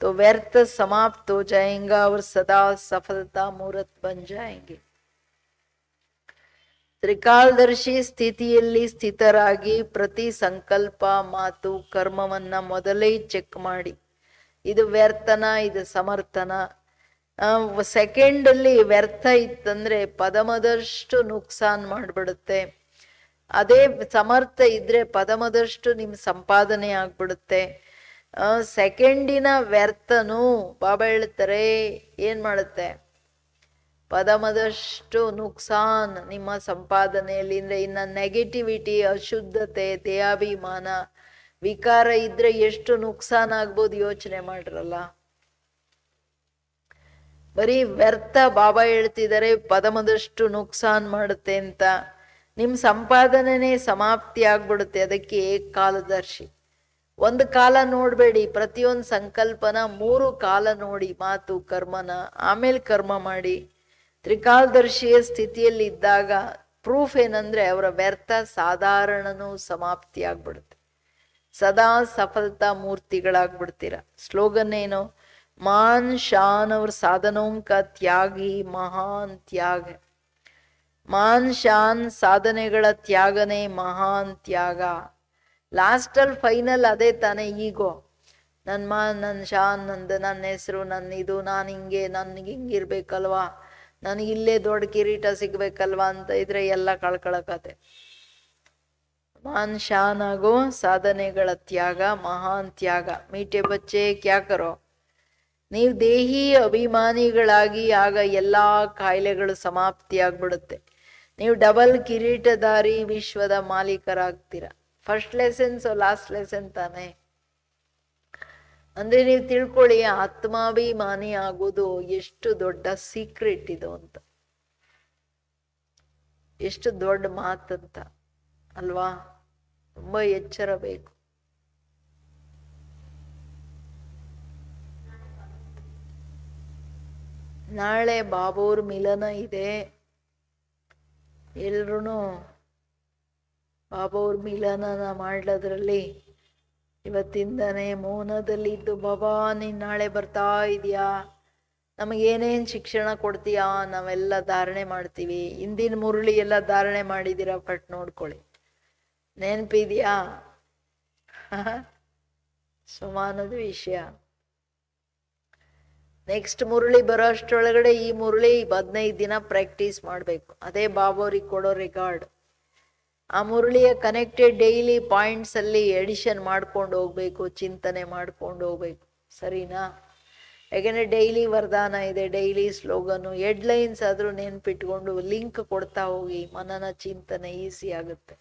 S1: तो व्यर्थ समाप्त हो जाएगा और सदा सफलता मूर्त बन जाएंगे. ತ್ರಿಕಾಲದರ್ಶಿ ಸ್ಥಿತಿಯಲ್ಲಿ ಸ್ಥಿತರಾಗಿ ಪ್ರತಿ ಸಂಕಲ್ಪ ಮಾತು ಕರ್ಮವನ್ನ ಮೊದಲೇ ಚೆಕ್ ಮಾಡಿ, ಇದು ವ್ಯರ್ಥನ ಇದು ಸಮರ್ಥನ. ಸೆಕೆಂಡ್ ಅಲ್ಲಿ ವ್ಯರ್ಥ ಇತ್ತಂದ್ರೆ ಪದಮದಷ್ಟು ನುಕ್ಸಾನ್ ಮಾಡ್ಬಿಡುತ್ತೆ, ಅದೇ ಸಮರ್ಥ ಇದ್ರೆ ಪದಮದಷ್ಟು ನಿಮ್ ಸಂಪಾದನೆ ಆಗ್ಬಿಡುತ್ತೆ. ಸೆಕೆಂಡಿನ ವ್ಯರ್ಥನು ಬಾಬಾ ಹೇಳ್ತಾರೆ ಏನ್ ಮಾಡುತ್ತೆ, ಪದಮದಷ್ಟು ನುಕ್ಸಾನ್ ನಿಮ್ಮ ಸಂಪಾದನೆಯಲ್ಲಿ. ಅಂದ್ರೆ ಇನ್ನ ನೆಗೆಟಿವಿಟಿ, ಅಶುದ್ಧತೆ, ದೇಹಾಭಿಮಾನ, ವಿಕಾರ ಇದ್ರೆ ಎಷ್ಟು ನುಕ್ಸಾನ್ ಆಗ್ಬೋದು ಯೋಚನೆ ಮಾಡ್ರಲ್ಲ. ಬರೀ ವ್ಯರ್ಥ ಬಾಬಾ ಹೇಳ್ತಿದ್ದಾರೆ ಪದಮದಷ್ಟು ನುಕ್ಸಾನ್ ಮಾಡುತ್ತೆ ಅಂತ. ನಿಮ್ ಸಂಪಾದನೆನೇ ಸಮಾಪ್ತಿ ಆಗ್ಬಿಡುತ್ತೆ. ಅದಕ್ಕೆ ಏಕಕಾಲದರ್ಶಿ. ಒಂದು ಕಾಲ ನೋಡ್ಬೇಡಿ, ಪ್ರತಿಯೊಂದು ಸಂಕಲ್ಪನ 3 ಕಾಲ ನೋಡಿ, ಮಾತು ಕರ್ಮನ, ಆಮೇಲೆ ಕರ್ಮ ಮಾಡಿ. ತ್ರಿಕಾಲದರ್ಶಿಯ ಸ್ಥಿತಿಯಲ್ಲಿ ಇದ್ದಾಗ ಪ್ರೂಫ್ ಏನಂದ್ರೆ ಅವರ ವ್ಯರ್ಥ ಸಾಧಾರಣನೂ ಸಮಾಪ್ತಿ ಆಗ್ಬಿಡುತ್ತೆ, ಸದಾ ಸಫಲತಾ ಮೂರ್ತಿಗಳಾಗ್ಬಿಡ್ತೀರ. ಸ್ಲೋಗನ್ ಏನು, ಮಾನ್ ಶಾನ್ ಅವ್ರ ಸಾಧನೋಂ ಕಾ ತ್ಯಾಗಿ ಮಹಾನ್ ತ್ಯಾಗ. ಮಾನ್ ಶಾನ್ ಸಾಧನೆಗಳ ತ್ಯಾಗನೇ ಮಹಾನ್ ತ್ಯಾಗ. ಲಾಸ್ಟ್ ಅಲ್ಲಿ ಫೈನಲ್ ಅದೇ ತಾನೇ ಈಗೋ. ನನ್ ಮಾನ್, ನನ್ ಶಾನ್, ನನ್ನ ಹೆಸರು, ನನ್ನ ಇದು, ನಾನು ಹಿಂಗೆ, ನನ್ಗೆ ಹಿಂಗಿರ್ಬೇಕಲ್ವಾ, ನನಗಿಲ್ಲೇ ದೊಡ್ಡ ಕಿರೀಟ ಸಿಗ್ಬೇಕಲ್ವಾ ಅಂತ ಇದ್ರೆ ಎಲ್ಲ ಕಳ್ಕೊಳಕತೆ. ಮಾನ್ ಶಾನ್ ಆಗೋ ಸಾಧನೆಗಳ ತ್ಯಾಗ ಮಹಾನ್ ತ್ಯಾಗ. ಮೀಟೆ ಬಚ್ಚೆ ಕ್ಯಾ ಕರೋ, ನೀವು ದೇಹಿ ಅಭಿಮಾನಿಗಳಾಗಿ ಆಗ ಎಲ್ಲಾ ಕಾಯಿಲೆಗಳು ಸಮಾಪ್ತಿ ಆಗ್ಬಿಡುತ್ತೆ. ನೀವು ಡಬಲ್ ಕಿರೀಟಧಾರಿ ವಿಶ್ವದ ಮಾಲೀಕರಾಗ್ತೀರ. ಫಸ್ಟ್ ಲೆಸನ್ಸ್ ಲಾಸ್ಟ್ ಲೆಸನ್ ತಾನೆ. ಅಂದ್ರೆ ನೀವು ತಿಳ್ಕೊಳ್ಳಿ, ಆತ್ಮಾಭಿಮಾನಿ ಆಗೋದು ಎಷ್ಟು ದೊಡ್ಡ ಸೀಕ್ರೆಟ್ ಇದು ಅಂತ, ಎಷ್ಟು ದೊಡ್ಡ ಮಾತಂತ ಅಲ್ವಾ. ತುಂಬಾ ಎಚ್ಚರ ಬೇಕು. ನಾಳೆ ಬಾಬೋರ್ ಮಿಲನ ಇದೆ. ಎಲ್ರೂ ಬಾಬೋರ್ ಮಿಲನ ಮಾಡ್ಲದ್ರಲ್ಲಿ ಇವತ್ತಿಂದನೇ ಮೌನದಲ್ಲಿ ಇದ್ದು, ಬಾಬಾ ನೀನ್ ನಾಳೆ ಬರ್ತಾ ಇದೀಯಾ, ನಮಗೇನೇನ್ ಶಿಕ್ಷಣ ಕೊಡ್ತೀಯಾ, ನಾವೆಲ್ಲ ಧಾರಣೆ ಮಾಡ್ತೀವಿ. ಇಂದಿನ ಮುರುಳಿ ಎಲ್ಲ ಧಾರಣೆ ಮಾಡಿದೀರಾ, ಪಟ್ ನೋಡ್ಕೊಳ್ಳಿ, ನೆನ್ಪಿದ್ಯಾ? ಸುಮಾನದ ವಿಷಯ. ನೆಕ್ಸ್ಟ್ ಮುರುಳಿ ಬರೋ ಅಷ್ಟರೊಳಗಡೆ ಈ ಮುರುಳಿ 15 ದಿನ ಪ್ರಾಕ್ಟೀಸ್ ಮಾಡ್ಬೇಕು. ಅದೇ ಬಾಬೋರಿಗೆ ಕೊಡೋ ರೆಕಾರ್ಡ್. ಆ ಮುರುಳಿಯ ಕನೆಕ್ಟೆಡ್ ಡೈಲಿ ಪಾಯಿಂಟ್ಸ್ ಅಲ್ಲಿ ಎಡಿಷನ್ ಮಾಡ್ಕೊಂಡು ಹೋಗ್ಬೇಕು, ಚಿಂತನೆ ಮಾಡ್ಕೊಂಡು ಹೋಗ್ಬೇಕು. ಸರಿನಾ? ಯಾಕೆಂದ್ರೆ ಡೈಲಿ ವರದಾನ ಇದೆ, ಡೈಲಿ ಸ್ಲೋಗನು, ಹೆಡ್ಲೈನ್ಸ್ ಆದ್ರೂ ನೆನ್ಪಿಟ್ಕೊಂಡು ಲಿಂಕ್ ಕೊಡ್ತಾ ಹೋಗಿ, ಮನನ ಚಿಂತನೆ ಈಸಿ ಆಗುತ್ತೆ.